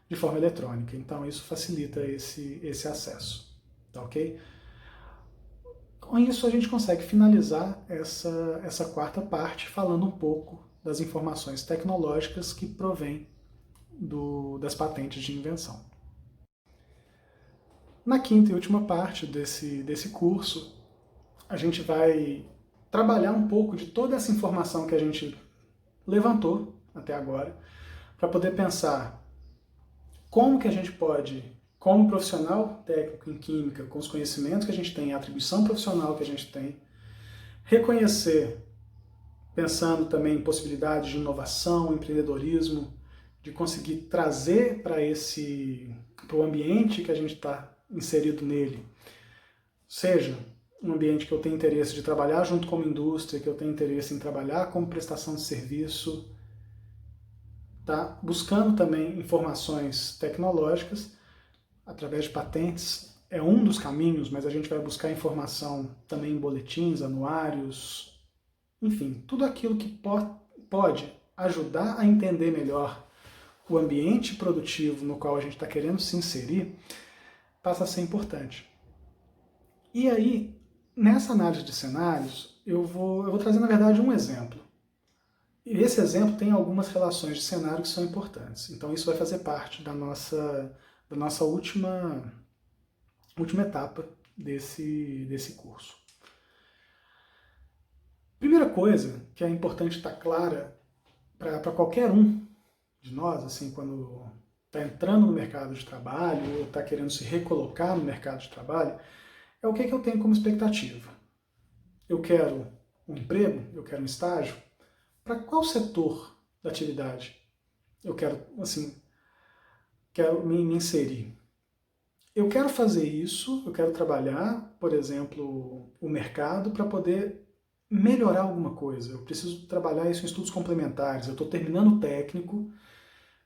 de forma eletrônica. Então isso facilita esse acesso, tá ok? Com isso a gente consegue finalizar essa quarta parte falando um pouco das informações tecnológicas que provêm das patentes de invenção. Na quinta e última parte desse curso, a gente vai trabalhar um pouco de toda essa informação que a gente levantou até agora, para poder pensar como que a gente pode, como profissional técnico em química, com os conhecimentos que a gente tem, a atribuição profissional que a gente tem, reconhecer, pensando também em possibilidades de inovação, empreendedorismo, de conseguir trazer para o ambiente que a gente está inserido nele, seja um ambiente que eu tenho interesse de trabalhar junto com uma indústria, que eu tenho interesse em trabalhar como prestação de serviço, tá? Buscando também informações tecnológicas, através de patentes, é um dos caminhos, mas a gente vai buscar informação também em boletins, anuários, enfim, tudo aquilo que pode ajudar a entender melhor o ambiente produtivo no qual a gente está querendo se inserir, passa a ser importante. E aí, nessa análise de cenários, eu vou trazer, na verdade, um exemplo. E esse exemplo tem algumas relações de cenário que são importantes. Então isso vai fazer parte da nossa última etapa desse curso. Primeira coisa que é importante estar clara para qualquer um de nós, assim, quando está entrando no mercado de trabalho ou está querendo se recolocar no mercado de trabalho, é o que eu tenho como expectativa. Eu quero um emprego, eu quero um estágio. Para qual setor da atividade eu quero me inserir? Eu quero fazer isso, eu quero trabalhar, por exemplo, o mercado para poder melhorar alguma coisa. Eu preciso trabalhar isso em estudos complementares. Eu estou terminando o técnico,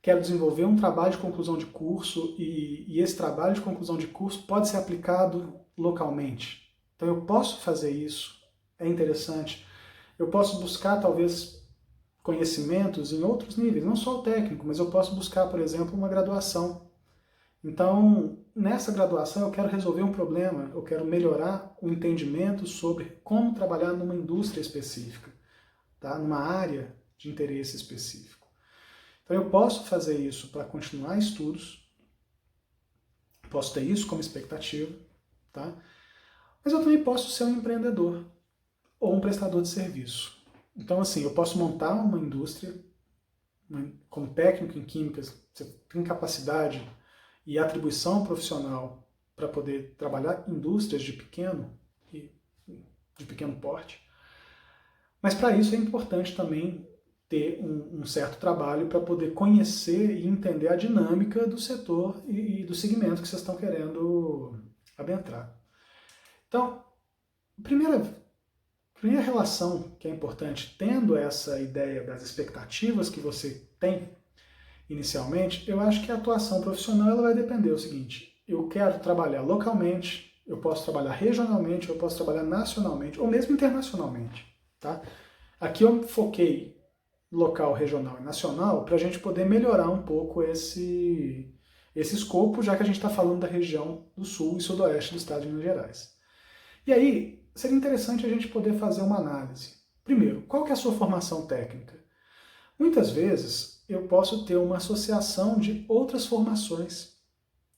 quero desenvolver um trabalho de conclusão de curso e esse trabalho de conclusão de curso pode ser aplicado localmente. Então eu posso fazer isso, é interessante. Eu posso buscar, talvez, conhecimentos em outros níveis, não só o técnico, mas eu posso buscar, por exemplo, uma graduação. Então, nessa graduação eu quero resolver um problema, eu quero melhorar o entendimento sobre como trabalhar numa indústria específica, tá? Numa área de interesse específico. Então eu posso fazer isso para continuar estudos, posso ter isso como expectativa, tá? Mas eu também posso ser um empreendedor ou um prestador de serviço. Então, assim, eu posso montar uma indústria, como técnico em químicas, você tem capacidade e atribuição profissional para poder trabalhar indústrias de pequeno porte, mas para isso é importante também ter um certo trabalho para poder conhecer e entender a dinâmica do setor e do segmento que vocês estão querendo adentrar. Então, primeira relação que é importante, tendo essa ideia das expectativas que você tem inicialmente, eu acho que a atuação profissional ela vai depender do seguinte: eu quero trabalhar localmente, eu posso trabalhar regionalmente, eu posso trabalhar nacionalmente, ou mesmo internacionalmente. Tá? Aqui eu foquei local, regional e nacional para a gente poder melhorar um pouco esse escopo, já que a gente está falando da região do sul e sudoeste do estado de Minas Gerais. E aí, seria interessante a gente poder fazer uma análise. Primeiro, qual que é a sua formação técnica? Muitas vezes eu posso ter uma associação de outras formações.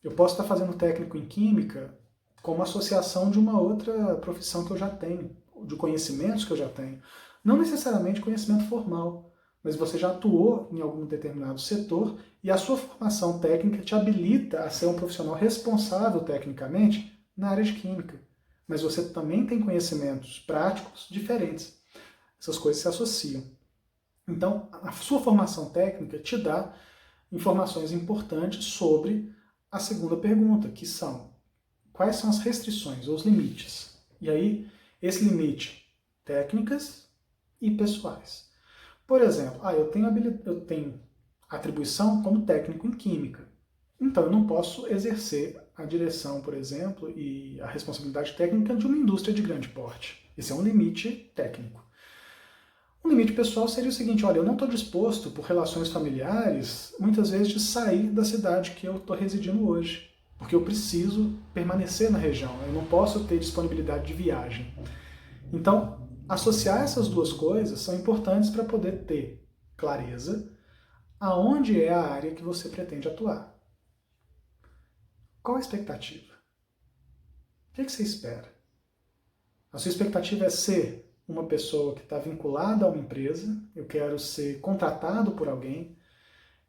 Eu posso estar fazendo técnico em química como associação de uma outra profissão que eu já tenho, de conhecimentos que eu já tenho. Não necessariamente conhecimento formal, mas você já atuou em algum determinado setor e a sua formação técnica te habilita a ser um profissional responsável tecnicamente na área de química. Mas você também tem conhecimentos práticos diferentes. Essas coisas se associam. Então, a sua formação técnica te dá informações importantes sobre a segunda pergunta, que são: quais são as restrições ou os limites? E aí, esse limite, técnicas e pessoais. Por exemplo, eu tenho atribuição como técnico em química. Então eu não posso exercer a direção, por exemplo, e a responsabilidade técnica de uma indústria de grande porte. Esse é um limite técnico. Um limite pessoal seria o seguinte: olha, eu não estou disposto, por relações familiares, muitas vezes de sair da cidade que eu estou residindo hoje, porque eu preciso permanecer na região, eu não posso ter disponibilidade de viagem. Então, associar essas duas coisas são importantes para poder ter clareza aonde é a área que você pretende atuar. Qual a expectativa? O que você espera? A sua expectativa é ser uma pessoa que está vinculada a uma empresa, eu quero ser contratado por alguém,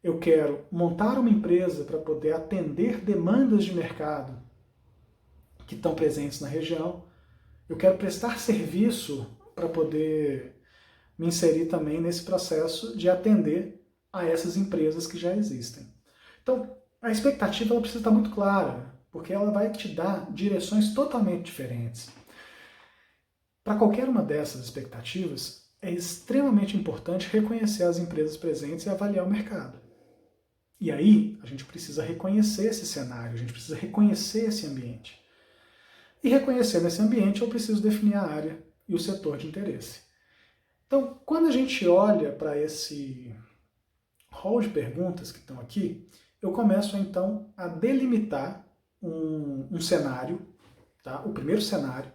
eu quero montar uma empresa para poder atender demandas de mercado que estão presentes na região, eu quero prestar serviço para poder me inserir também nesse processo de atender a essas empresas que já existem. Então, a expectativa ela precisa estar muito clara, porque ela vai te dar direções totalmente diferentes. Para qualquer uma dessas expectativas, é extremamente importante reconhecer as empresas presentes e avaliar o mercado. E aí, a gente precisa reconhecer esse cenário, a gente precisa reconhecer esse ambiente. E reconhecendo esse ambiente, eu preciso definir a área e o setor de interesse. Então, quando a gente olha para esse hall de perguntas que estão aqui, eu começo então a delimitar um cenário, tá? O primeiro cenário,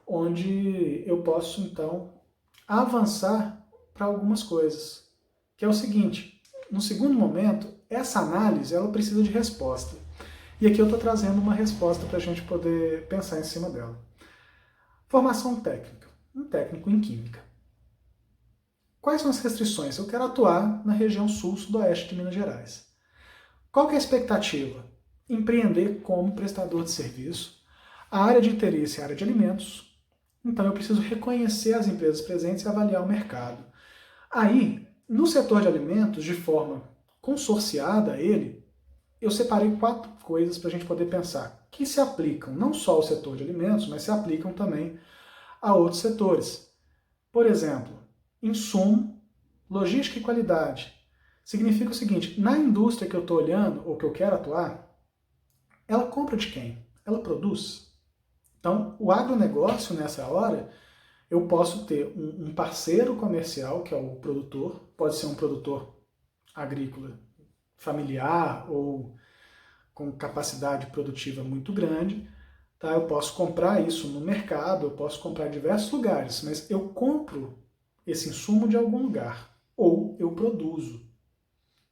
onde eu posso então avançar para algumas coisas, que é o seguinte: no segundo momento, essa análise ela precisa de resposta. E aqui eu estou trazendo uma resposta para a gente poder pensar em cima dela. Formação técnica, um técnico em química. Quais são as restrições? Eu quero atuar na região sul-sudoeste de Minas Gerais. Qual que é a expectativa? Empreender como prestador de serviço. A área de interesse é a área de alimentos. Então eu preciso reconhecer as empresas presentes e avaliar o mercado. Aí, no setor de alimentos, de forma consorciada a ele, eu separei 4 coisas para a gente poder pensar, que se aplicam não só ao setor de alimentos, mas se aplicam também a outros setores. Por exemplo, insumo, logística e qualidade. Significa o seguinte: na indústria que eu estou olhando, ou que eu quero atuar, ela compra de quem? Ela produz. Então, o agronegócio, nessa hora, eu posso ter um parceiro comercial, que é o produtor, pode ser um produtor agrícola familiar ou com capacidade produtiva muito grande. Tá? Eu posso comprar isso no mercado, eu posso comprar em diversos lugares, mas eu compro esse insumo de algum lugar, ou eu produzo.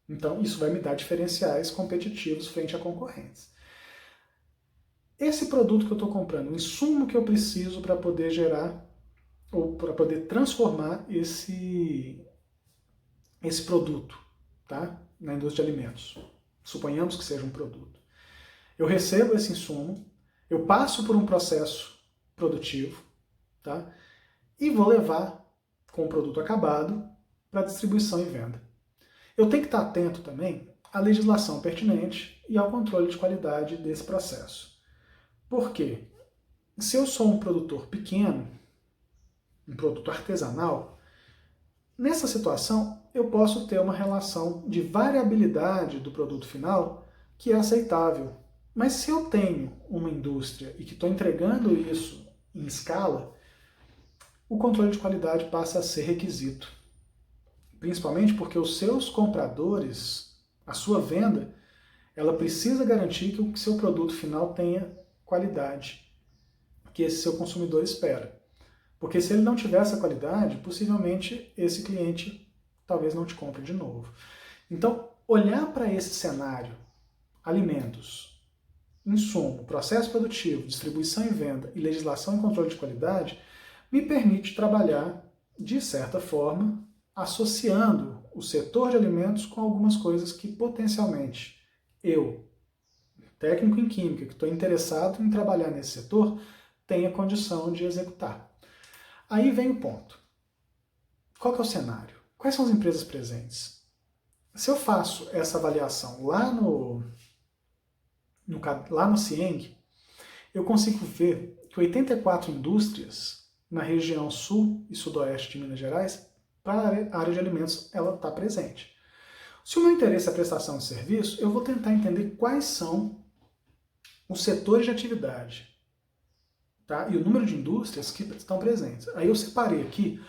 Então, isso vai me dar diferenciais competitivos frente a concorrentes. Esse produto que eu estou comprando, o insumo que eu preciso para poder gerar, ou para poder transformar esse produto, tá? Na indústria de alimentos. Suponhamos que seja um produto. Eu recebo esse insumo, eu passo por um processo produtivo, tá? E vou levar com o produto acabado para distribuição e venda. Eu tenho que estar atento também à legislação pertinente e ao controle de qualidade desse processo. Por quê? Se eu sou um produtor pequeno, um produto artesanal, nessa situação eu posso ter uma relação de variabilidade do produto final que é aceitável. Mas se eu tenho uma indústria e que estou entregando isso em escala, o controle de qualidade passa a ser requisito. Principalmente porque os seus compradores, a sua venda, ela precisa garantir que o seu produto final tenha qualidade que esse seu consumidor espera. Porque se ele não tiver essa qualidade, possivelmente esse cliente talvez não te compre de novo. Então, olhar para esse cenário, alimentos, insumo, processo produtivo, distribuição e venda e legislação e controle de qualidade, me permite trabalhar, de certa forma, associando o setor de alimentos com algumas coisas que potencialmente eu, técnico em química, que estou interessado em trabalhar nesse setor, tenha condição de executar. Aí vem o ponto. Qual que é o cenário? Quais são as empresas presentes? Se eu faço essa avaliação lá no CIENG, eu consigo ver que 84 indústrias na região sul e sudoeste de Minas Gerais, para a área de alimentos, ela está presente. Se o meu interesse é a prestação de serviço, eu vou tentar entender quais são os setores de atividade, tá? E o número de indústrias que estão presentes. Aí eu separei aqui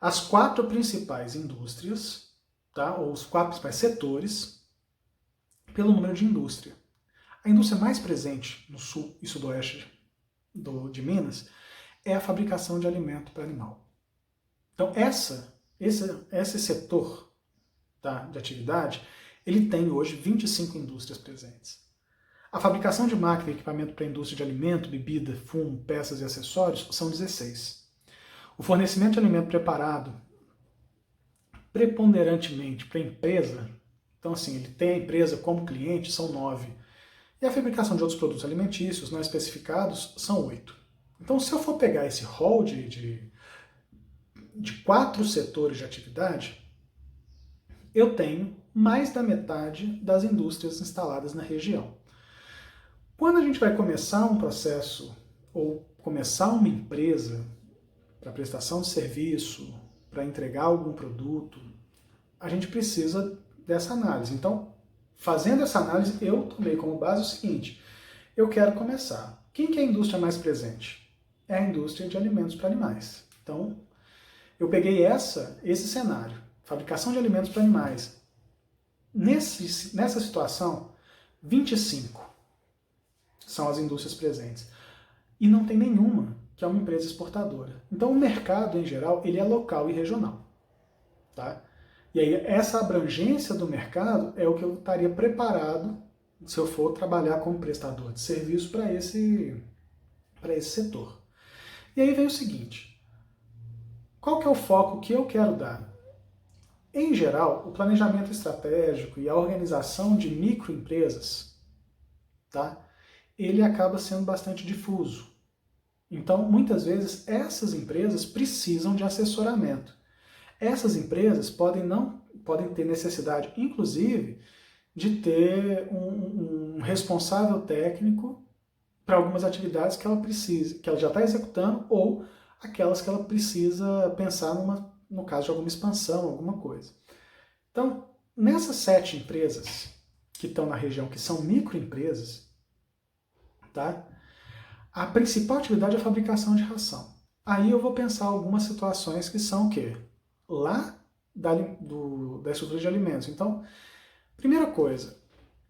as 4 principais indústrias, tá? Ou os 4 principais setores, pelo número de indústria. A indústria mais presente no sul e sudoeste de Minas é a fabricação de alimento para animal. Então esse setor, tá, de atividade, ele tem hoje 25 indústrias presentes. A fabricação de máquina e equipamento para a indústria de alimento, bebida, fumo, peças e acessórios são 16. O fornecimento de alimento preparado preponderantemente para a empresa, então assim, ele tem a empresa como cliente, são 9. E a fabricação de outros produtos alimentícios não especificados são 8. Então, se eu for pegar esse rol de 4 setores de atividade, eu tenho mais da metade das indústrias instaladas na região. Quando a gente vai começar um processo ou começar uma empresa para prestação de serviço, para entregar algum produto, a gente precisa dessa análise. Então, fazendo essa análise, eu tomei como base o seguinte: eu quero começar. Quem que é a indústria mais presente? É a indústria de alimentos para animais. Então, eu peguei esse cenário, fabricação de alimentos para animais. Nessa situação, 25 são as indústrias presentes. E não tem nenhuma que é uma empresa exportadora. Então, o mercado, em geral, ele é local e regional. Tá? E aí, essa abrangência do mercado é o que eu estaria preparado se eu for trabalhar como prestador de serviço para esse setor. E aí vem o seguinte: qual que é o foco que eu quero dar? Em geral, o planejamento estratégico e a organização de microempresas, tá? Ele acaba sendo bastante difuso. Então, muitas vezes, essas empresas precisam de assessoramento. Essas empresas podem ter necessidade, inclusive, de ter um responsável técnico para algumas atividades que ela já está executando, ou aquelas que ela precisa pensar no caso de alguma expansão, alguma coisa. Então, nessas 7 empresas que estão na região, que são microempresas, tá? A principal atividade é a fabricação de ração. Aí eu vou pensar algumas situações que são o quê? Lá da estrutura de alimentos. Então, primeira coisa,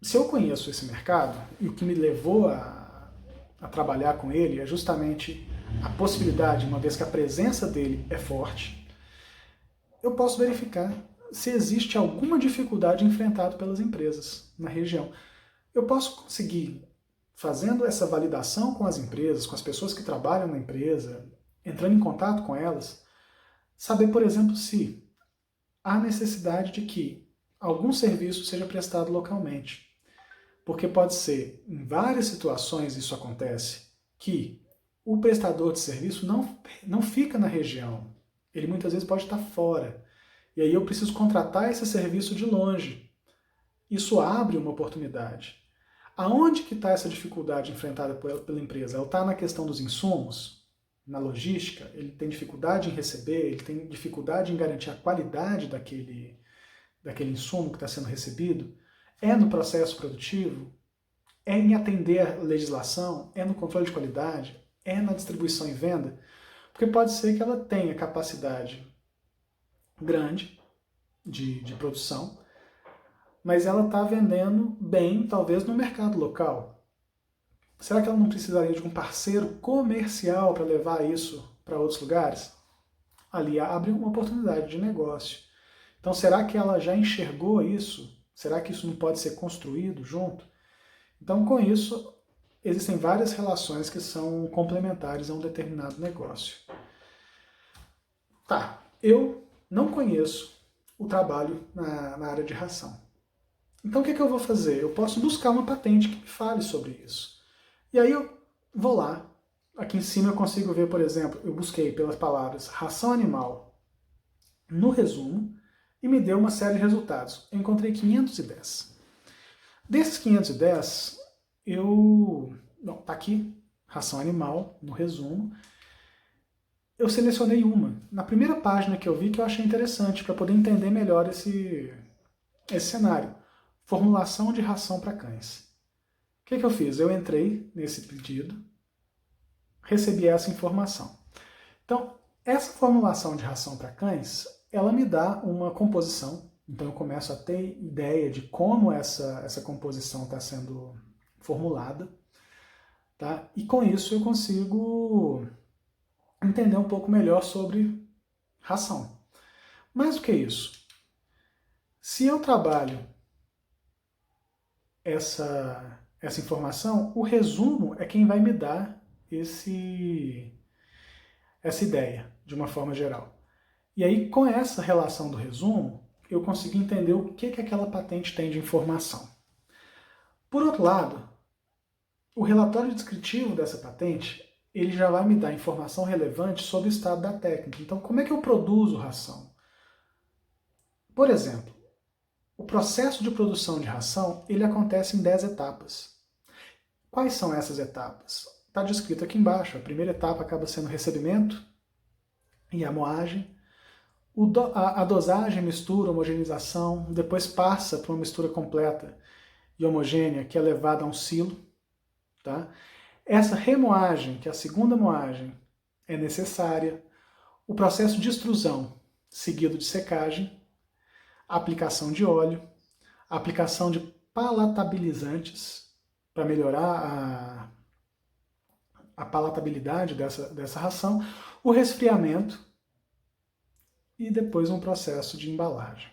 se eu conheço esse mercado, e o que me levou a trabalhar com ele é justamente a possibilidade, uma vez que a presença dele é forte, eu posso verificar se existe alguma dificuldade enfrentada pelas empresas na região. Eu posso conseguir, fazendo essa validação com as empresas, com as pessoas que trabalham na empresa, entrando em contato com elas, saber, por exemplo, se há necessidade de que algum serviço seja prestado localmente. Porque pode ser, em várias situações isso acontece, que o prestador de serviço não fica na região. Ele muitas vezes pode estar fora. E aí eu preciso contratar esse serviço de longe. Isso abre uma oportunidade. Aonde que está essa dificuldade enfrentada pela empresa? Ela está na questão dos insumos? Na logística? Ele tem dificuldade em receber? Ele tem dificuldade em garantir a qualidade daquele insumo que está sendo recebido? É no processo produtivo? É em atender a legislação? É no controle de qualidade? É na distribuição e venda? Porque pode ser que ela tenha capacidade grande de produção, mas ela está vendendo bem, talvez, no mercado local. Será que ela não precisaria de um parceiro comercial para levar isso para outros lugares? Ali abre uma oportunidade de negócio. Então, será que ela já enxergou isso? Será que isso não pode ser construído junto? Então, com isso, existem várias relações que são complementares a um determinado negócio. Tá, eu não conheço o trabalho na área de ração. Então, o que eu vou fazer? Eu posso buscar uma patente que me fale sobre isso. E aí eu vou lá. Aqui em cima eu consigo ver, por exemplo, eu busquei pelas palavras ração animal no resumo e me deu uma série de resultados. Eu encontrei 510. Desses 510, tá aqui, ração animal no resumo. Eu selecionei uma. Na primeira página que eu vi, que eu achei interessante, para poder entender melhor esse cenário, formulação de ração para cães. O que eu fiz? Eu entrei nesse pedido, recebi essa informação. Então, essa formulação de ração para cães, ela me dá uma composição. Então, eu começo a ter ideia de como essa composição está sendo formulada. Tá? E com isso eu consigo entender um pouco melhor sobre ração. Mais do que isso, se eu trabalho essa informação, o resumo é quem vai me dar essa ideia, de uma forma geral. E aí, com essa relação do resumo, eu consigo entender o que aquela patente tem de informação. Por outro lado, o relatório descritivo dessa patente, ele já vai me dar informação relevante sobre o estado da técnica. Então, como é que eu produzo ração? Por exemplo, o processo de produção de ração, ele acontece em 10 etapas. Quais são essas etapas? Está descrito aqui embaixo. A primeira etapa acaba sendo o recebimento e a moagem. A dosagem, mistura, homogeneização, depois passa para uma mistura completa e homogênea, que é levada a um silo. Tá? Essa remoagem, que é a segunda moagem, é necessária. O processo de extrusão, seguido de secagem, aplicação de óleo, aplicação de palatabilizantes, para melhorar a palatabilidade dessa ração, o resfriamento e depois um processo de embalagem.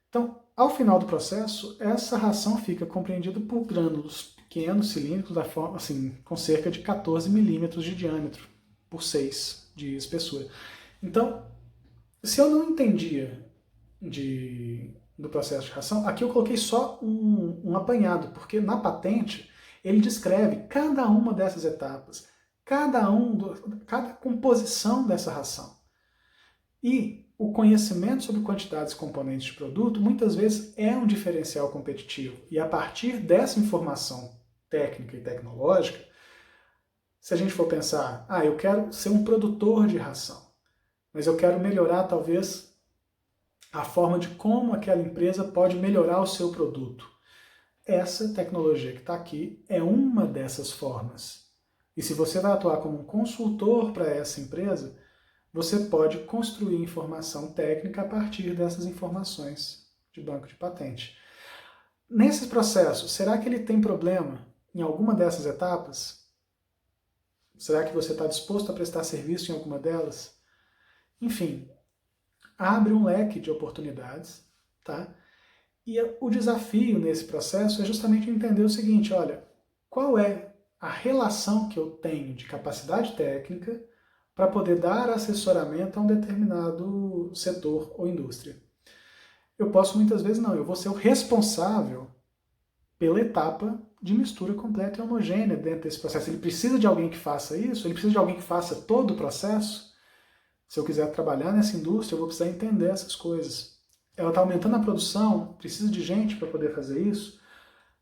Então, ao final do processo, essa ração fica compreendida por grânulos pequenos, cilíndricos, da forma, assim, com cerca de 14 milímetros de diâmetro, por 6 de espessura. Então, se eu não entendia do processo de ração, aqui eu coloquei só um apanhado, porque na patente ele descreve cada uma dessas etapas, cada composição dessa ração. E o conhecimento sobre quantidades e componentes de produto muitas vezes é um diferencial competitivo. E a partir dessa informação técnica e tecnológica, se a gente for pensar, eu quero ser um produtor de ração, mas eu quero melhorar talvez a forma de como aquela empresa pode melhorar o seu produto. Essa tecnologia que está aqui é uma dessas formas. E se você vai atuar como um consultor para essa empresa, você pode construir informação técnica a partir dessas informações de banco de patente. Nesse processo, será que ele tem problema em alguma dessas etapas? Será que você está disposto a prestar serviço em alguma delas? Enfim, abre um leque de oportunidades, tá? E o desafio nesse processo é justamente entender o seguinte, olha, qual é a relação que eu tenho de capacidade técnica para poder dar assessoramento a um determinado setor ou indústria. Eu posso muitas vezes não, eu vou ser o responsável pela etapa de mistura completa e homogênea dentro desse processo. Ele precisa de alguém que faça isso? Ele precisa de alguém que faça todo o processo? Se eu quiser trabalhar nessa indústria, eu vou precisar entender essas coisas. Ela está aumentando a produção, precisa de gente para poder fazer isso.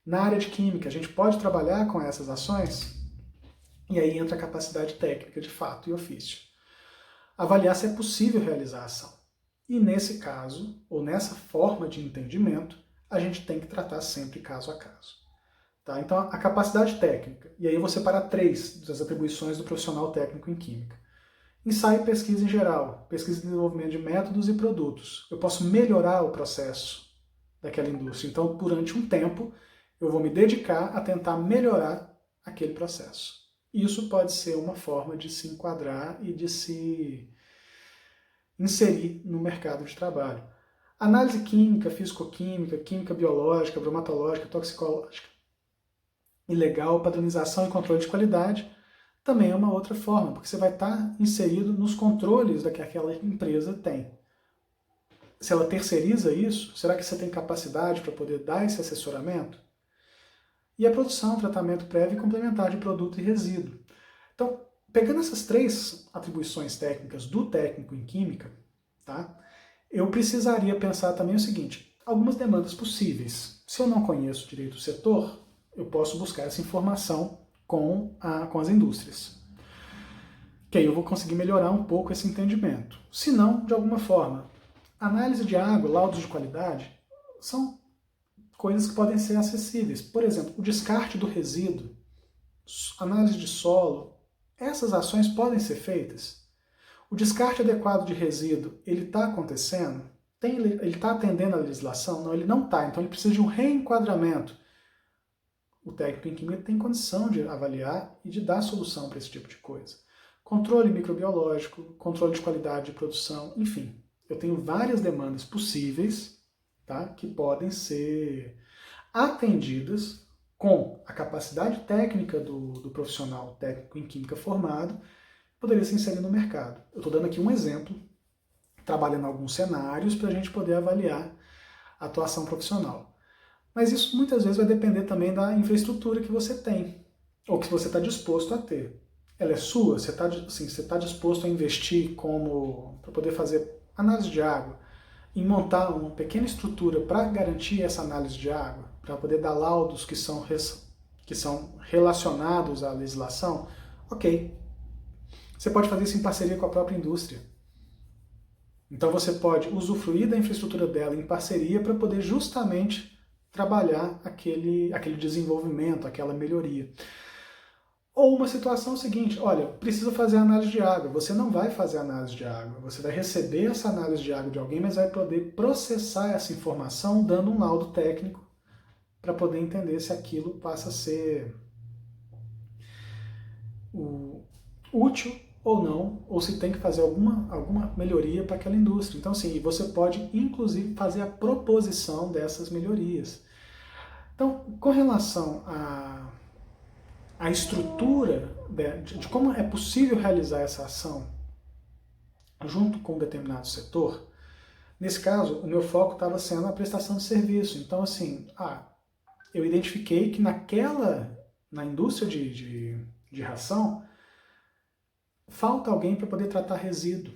Na área de química, a gente pode trabalhar com essas ações? E aí entra a capacidade técnica de fato e ofício. Avaliar se é possível realizar a ação. E nesse caso, ou nessa forma de entendimento, a gente tem que tratar sempre caso a caso. Tá? Então, a capacidade técnica, e aí eu vou separar 3 das atribuições do profissional técnico em química. Ensaio e pesquisa em geral, pesquisa e desenvolvimento de métodos e produtos. Eu posso melhorar o processo daquela indústria. Então, durante um tempo, eu vou me dedicar a tentar melhorar aquele processo. Isso pode ser uma forma de se enquadrar e de se inserir no mercado de trabalho. Análise química, fisicoquímica, química biológica, bromatológica, toxicológica e legal, padronização e controle de qualidade, também é uma outra forma, porque você vai estar inserido nos controles que aquela empresa tem. Se ela terceiriza isso, será que você tem capacidade para poder dar esse assessoramento? E a produção, tratamento prévio e complementar de produto e resíduo. Então, pegando essas 3 atribuições técnicas do técnico em química, tá? Eu precisaria pensar também o seguinte, algumas demandas possíveis. Se eu não conheço direito o setor, eu posso buscar essa informação com as indústrias. Que aí eu vou conseguir melhorar um pouco esse entendimento. Se não, de alguma forma, análise de água, laudos de qualidade, são coisas que podem ser acessíveis. Por exemplo, o descarte do resíduo, análise de solo, essas ações podem ser feitas. O descarte adequado de resíduo, ele está acontecendo? Ele está atendendo a legislação? Não, ele não está, então ele precisa de um reenquadramento. O técnico em química tem condição de avaliar e de dar solução para esse tipo de coisa. Controle microbiológico, controle de qualidade de produção, enfim. Eu tenho várias demandas possíveis, tá, que podem ser atendidas com a capacidade técnica do profissional técnico em química formado, poderia se inserir no mercado. Eu estou dando aqui um exemplo, trabalhando alguns cenários para a gente poder avaliar a atuação profissional. Mas isso muitas vezes vai depender também da infraestrutura que você tem, ou que você está disposto a ter. Ela é sua? Você está disposto a investir para poder fazer análise de água, em montar uma pequena estrutura para garantir essa análise de água, para poder dar laudos que são relacionados à legislação? Ok. Você pode fazer isso em parceria com a própria indústria. Então você pode usufruir da infraestrutura dela em parceria para poder justamente trabalhar aquele desenvolvimento, aquela melhoria. Ou uma situação seguinte, olha, preciso fazer análise de água. Você não vai fazer análise de água, você vai receber essa análise de água de alguém, mas vai poder processar essa informação dando um laudo técnico para poder entender se aquilo passa a ser útil ou não, ou se tem que fazer alguma melhoria para aquela indústria. Então, assim, você pode, inclusive, fazer a proposição dessas melhorias. Então, com relação à estrutura de como é possível realizar essa ação junto com um determinado setor, nesse caso, o meu foco estava sendo a prestação de serviço. Então, assim, eu identifiquei que na indústria de ração, falta alguém para poder tratar resíduo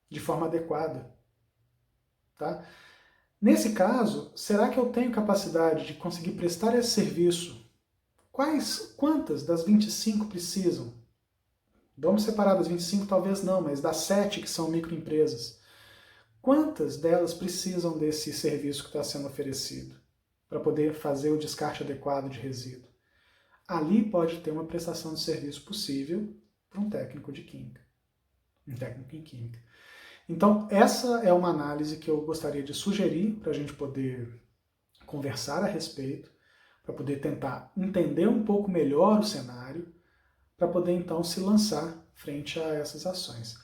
de forma adequada. Tá? Nesse caso, será que eu tenho capacidade de conseguir prestar esse serviço? Quantas das 25 precisam? Vamos separar das 25, talvez não, mas das 7 que são microempresas. Quantas delas precisam desse serviço que está sendo oferecido para poder fazer o descarte adequado de resíduo? Ali pode ter uma prestação de serviço possível para um técnico de química, um técnico em química. Então, essa é uma análise que eu gostaria de sugerir para a gente poder conversar a respeito, para poder tentar entender um pouco melhor o cenário, para poder então se lançar frente a essas ações.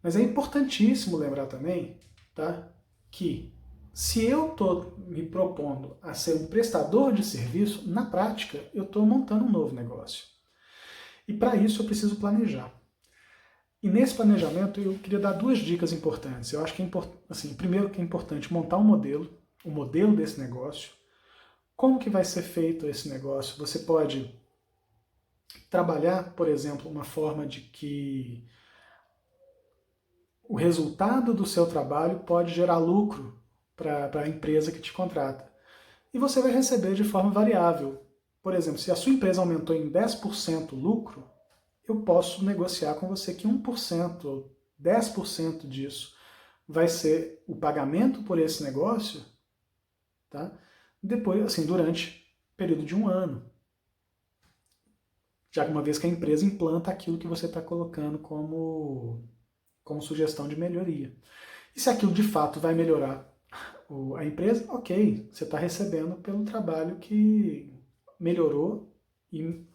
Mas é importantíssimo lembrar também, tá, que se eu estou me propondo a ser um prestador de serviço, na prática eu estou montando um novo negócio. E para isso eu preciso planejar. E nesse planejamento eu queria dar 2 dicas importantes. Eu acho que primeiro que é importante montar um modelo, o modelo desse negócio. Como que vai ser feito esse negócio? Você pode trabalhar, por exemplo, uma forma de que o resultado do seu trabalho pode gerar lucro para a empresa que te contrata. E você vai receber de forma variável. Por exemplo, se a sua empresa aumentou em 10% o lucro, eu posso negociar com você que 1% ou 10% disso vai ser o pagamento por esse negócio, tá? Depois, assim, durante o período de 1 ano. Já que uma vez que a empresa implanta aquilo que você está colocando como sugestão de melhoria. E se aquilo de fato vai melhorar a empresa, ok, você está recebendo pelo trabalho que melhorou e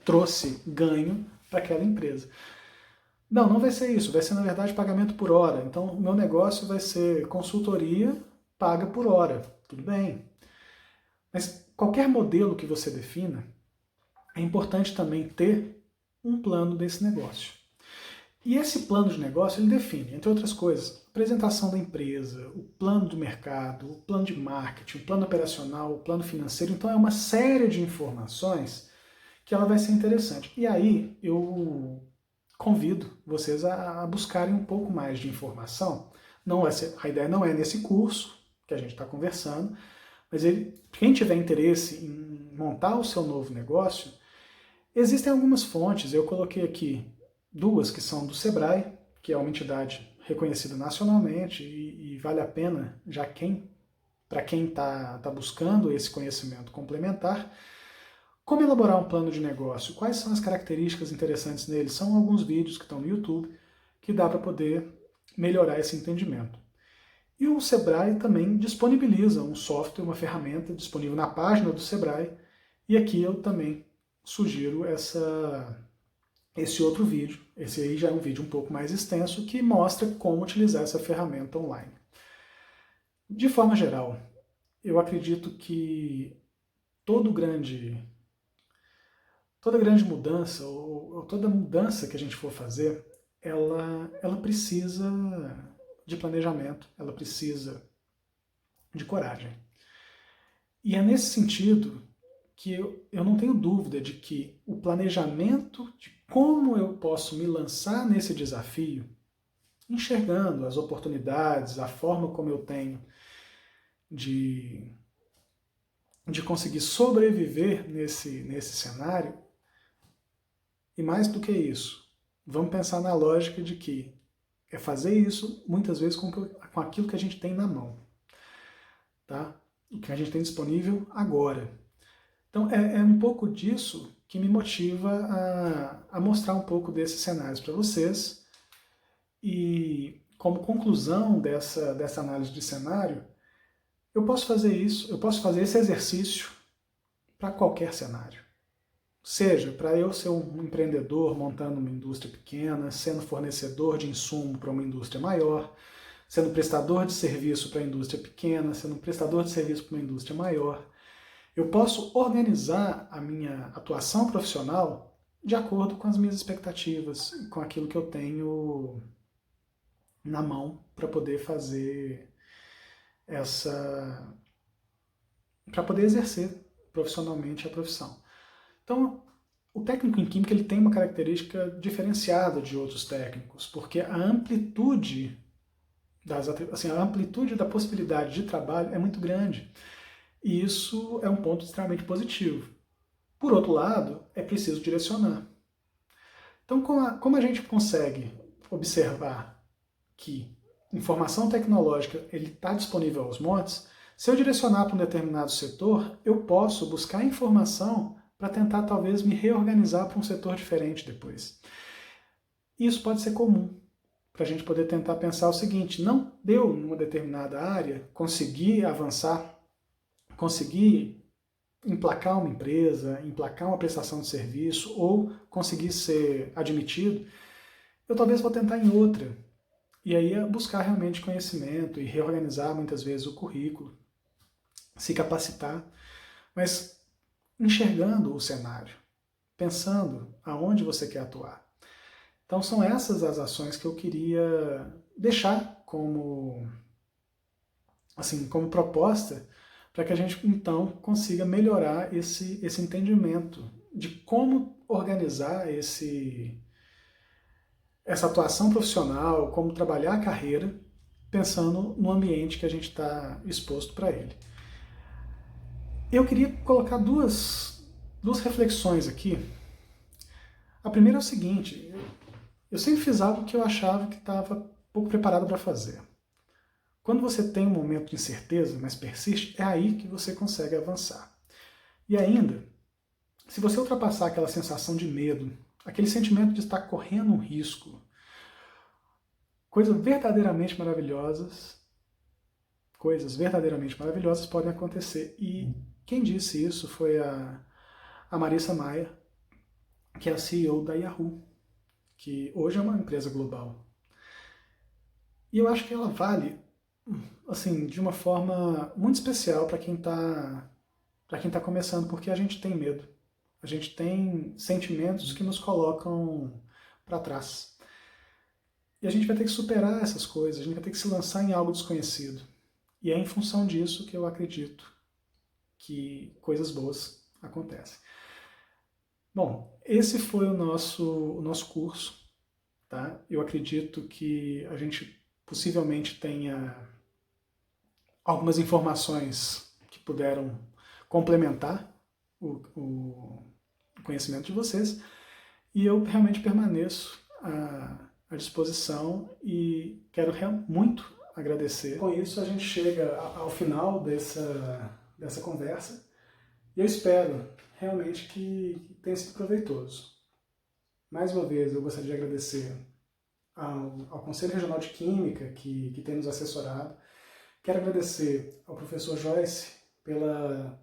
trouxe ganho para aquela empresa. Não vai ser isso, vai ser na verdade pagamento por hora. Então o meu negócio vai ser consultoria paga por hora, tudo bem. Mas qualquer modelo que você defina, é importante também ter um plano desse negócio. E esse plano de negócio ele define, entre outras coisas, a apresentação da empresa, o plano do mercado, o plano de marketing, o plano operacional, o plano financeiro. Então é uma série de informações que ela vai ser interessante. E aí eu convido vocês a buscarem um pouco mais de informação. A ideia não é nesse curso que a gente está conversando, mas quem tiver interesse em montar o seu novo negócio, existem algumas fontes. Eu coloquei aqui 2 que são do Sebrae, que é uma entidade reconhecida nacionalmente e vale a pena, já quem para quem está buscando esse conhecimento complementar. Como elaborar um plano de negócio? Quais são as características interessantes nele? São alguns vídeos que estão no YouTube que dá para poder melhorar esse entendimento. E o Sebrae também disponibiliza um software, uma ferramenta disponível na página do Sebrae, e aqui eu também sugiro esse outro vídeo. Esse aí já é um vídeo um pouco mais extenso que mostra como utilizar essa ferramenta online. De forma geral, eu acredito que toda grande mudança, ou toda mudança que a gente for fazer, ela precisa de planejamento, ela precisa de coragem. E é nesse sentido que eu não tenho dúvida de que o planejamento de como eu posso me lançar nesse desafio, enxergando as oportunidades, a forma como eu tenho de conseguir sobreviver nesse cenário, e mais do que isso, vamos pensar na lógica de que é fazer isso muitas vezes com aquilo que a gente tem na mão, tá? O que a gente tem disponível agora. Então é um pouco disso que me motiva a mostrar um pouco desses cenários para vocês. E como conclusão dessa análise de cenário, eu posso fazer isso, eu posso fazer esse exercício para qualquer cenário. Seja para eu ser um empreendedor montando uma indústria pequena, sendo fornecedor de insumo para uma indústria maior, sendo prestador de serviço para a indústria pequena, sendo prestador de serviço para uma indústria maior. Eu posso organizar a minha atuação profissional de acordo com as minhas expectativas, com aquilo que eu tenho na mão para poder fazer para poder exercer profissionalmente a profissão. Então, o técnico em química ele tem uma característica diferenciada de outros técnicos, porque a amplitude da possibilidade de trabalho é muito grande. E isso é um ponto extremamente positivo. Por outro lado, é preciso direcionar. Então, como a gente consegue observar que informação tecnológica está disponível aos montes, se eu direcionar para um determinado setor, eu posso buscar informação para tentar talvez me reorganizar para um setor diferente depois. Isso pode ser comum, para a gente poder tentar pensar o seguinte: não deu numa determinada área, conseguir avançar, conseguir emplacar uma empresa, emplacar uma prestação de serviço ou conseguir ser admitido, eu talvez vou tentar em outra. E aí é buscar realmente conhecimento e reorganizar muitas vezes o currículo, se capacitar, mas enxergando o cenário, pensando aonde você quer atuar. Então são essas as ações que eu queria deixar como proposta para que a gente então consiga melhorar esse entendimento de como organizar essa atuação profissional, como trabalhar a carreira, pensando no ambiente que a gente está exposto para ele. Eu queria colocar duas reflexões aqui. A primeira é o seguinte: eu sempre fiz algo que eu achava que estava pouco preparado para fazer. Quando você tem um momento de incerteza, mas persiste, é aí que você consegue avançar. E ainda, se você ultrapassar aquela sensação de medo, aquele sentimento de estar correndo um risco, coisas verdadeiramente maravilhosas podem acontecer. E quem disse isso foi a Marissa Mayer, que é a CEO da Yahoo, que hoje é uma empresa global. E eu acho que ela vale, assim, de uma forma muito especial para quem está começando, porque a gente tem medo. A gente tem sentimentos que nos colocam para trás. E a gente vai ter que superar essas coisas, a gente vai ter que se lançar em algo desconhecido. E é em função disso que eu acredito que coisas boas acontecem. Bom, esse foi o nosso curso. Tá? Eu acredito que a gente possivelmente tenha algumas informações que puderam complementar o conhecimento de vocês, e eu realmente permaneço à disposição e quero muito agradecer. Com isso, a gente chega ao final dessa conversa e eu espero realmente que tenha sido proveitoso. Mais uma vez, eu gostaria de agradecer ao Conselho Regional de Química, que tem nos assessorado. Quero agradecer ao professor Joyce pela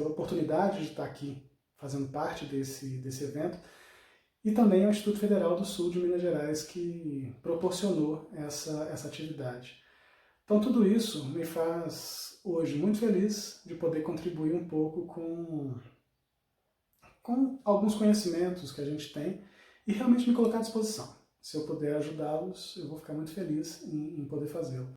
oportunidade de estar aqui fazendo parte desse evento, e também ao Instituto Federal do Sul de Minas Gerais, que proporcionou essa atividade. Então tudo isso me faz hoje muito feliz de poder contribuir um pouco com alguns conhecimentos que a gente tem e realmente me colocar à disposição. Se eu puder ajudá-los, eu vou ficar muito feliz em poder fazê-lo.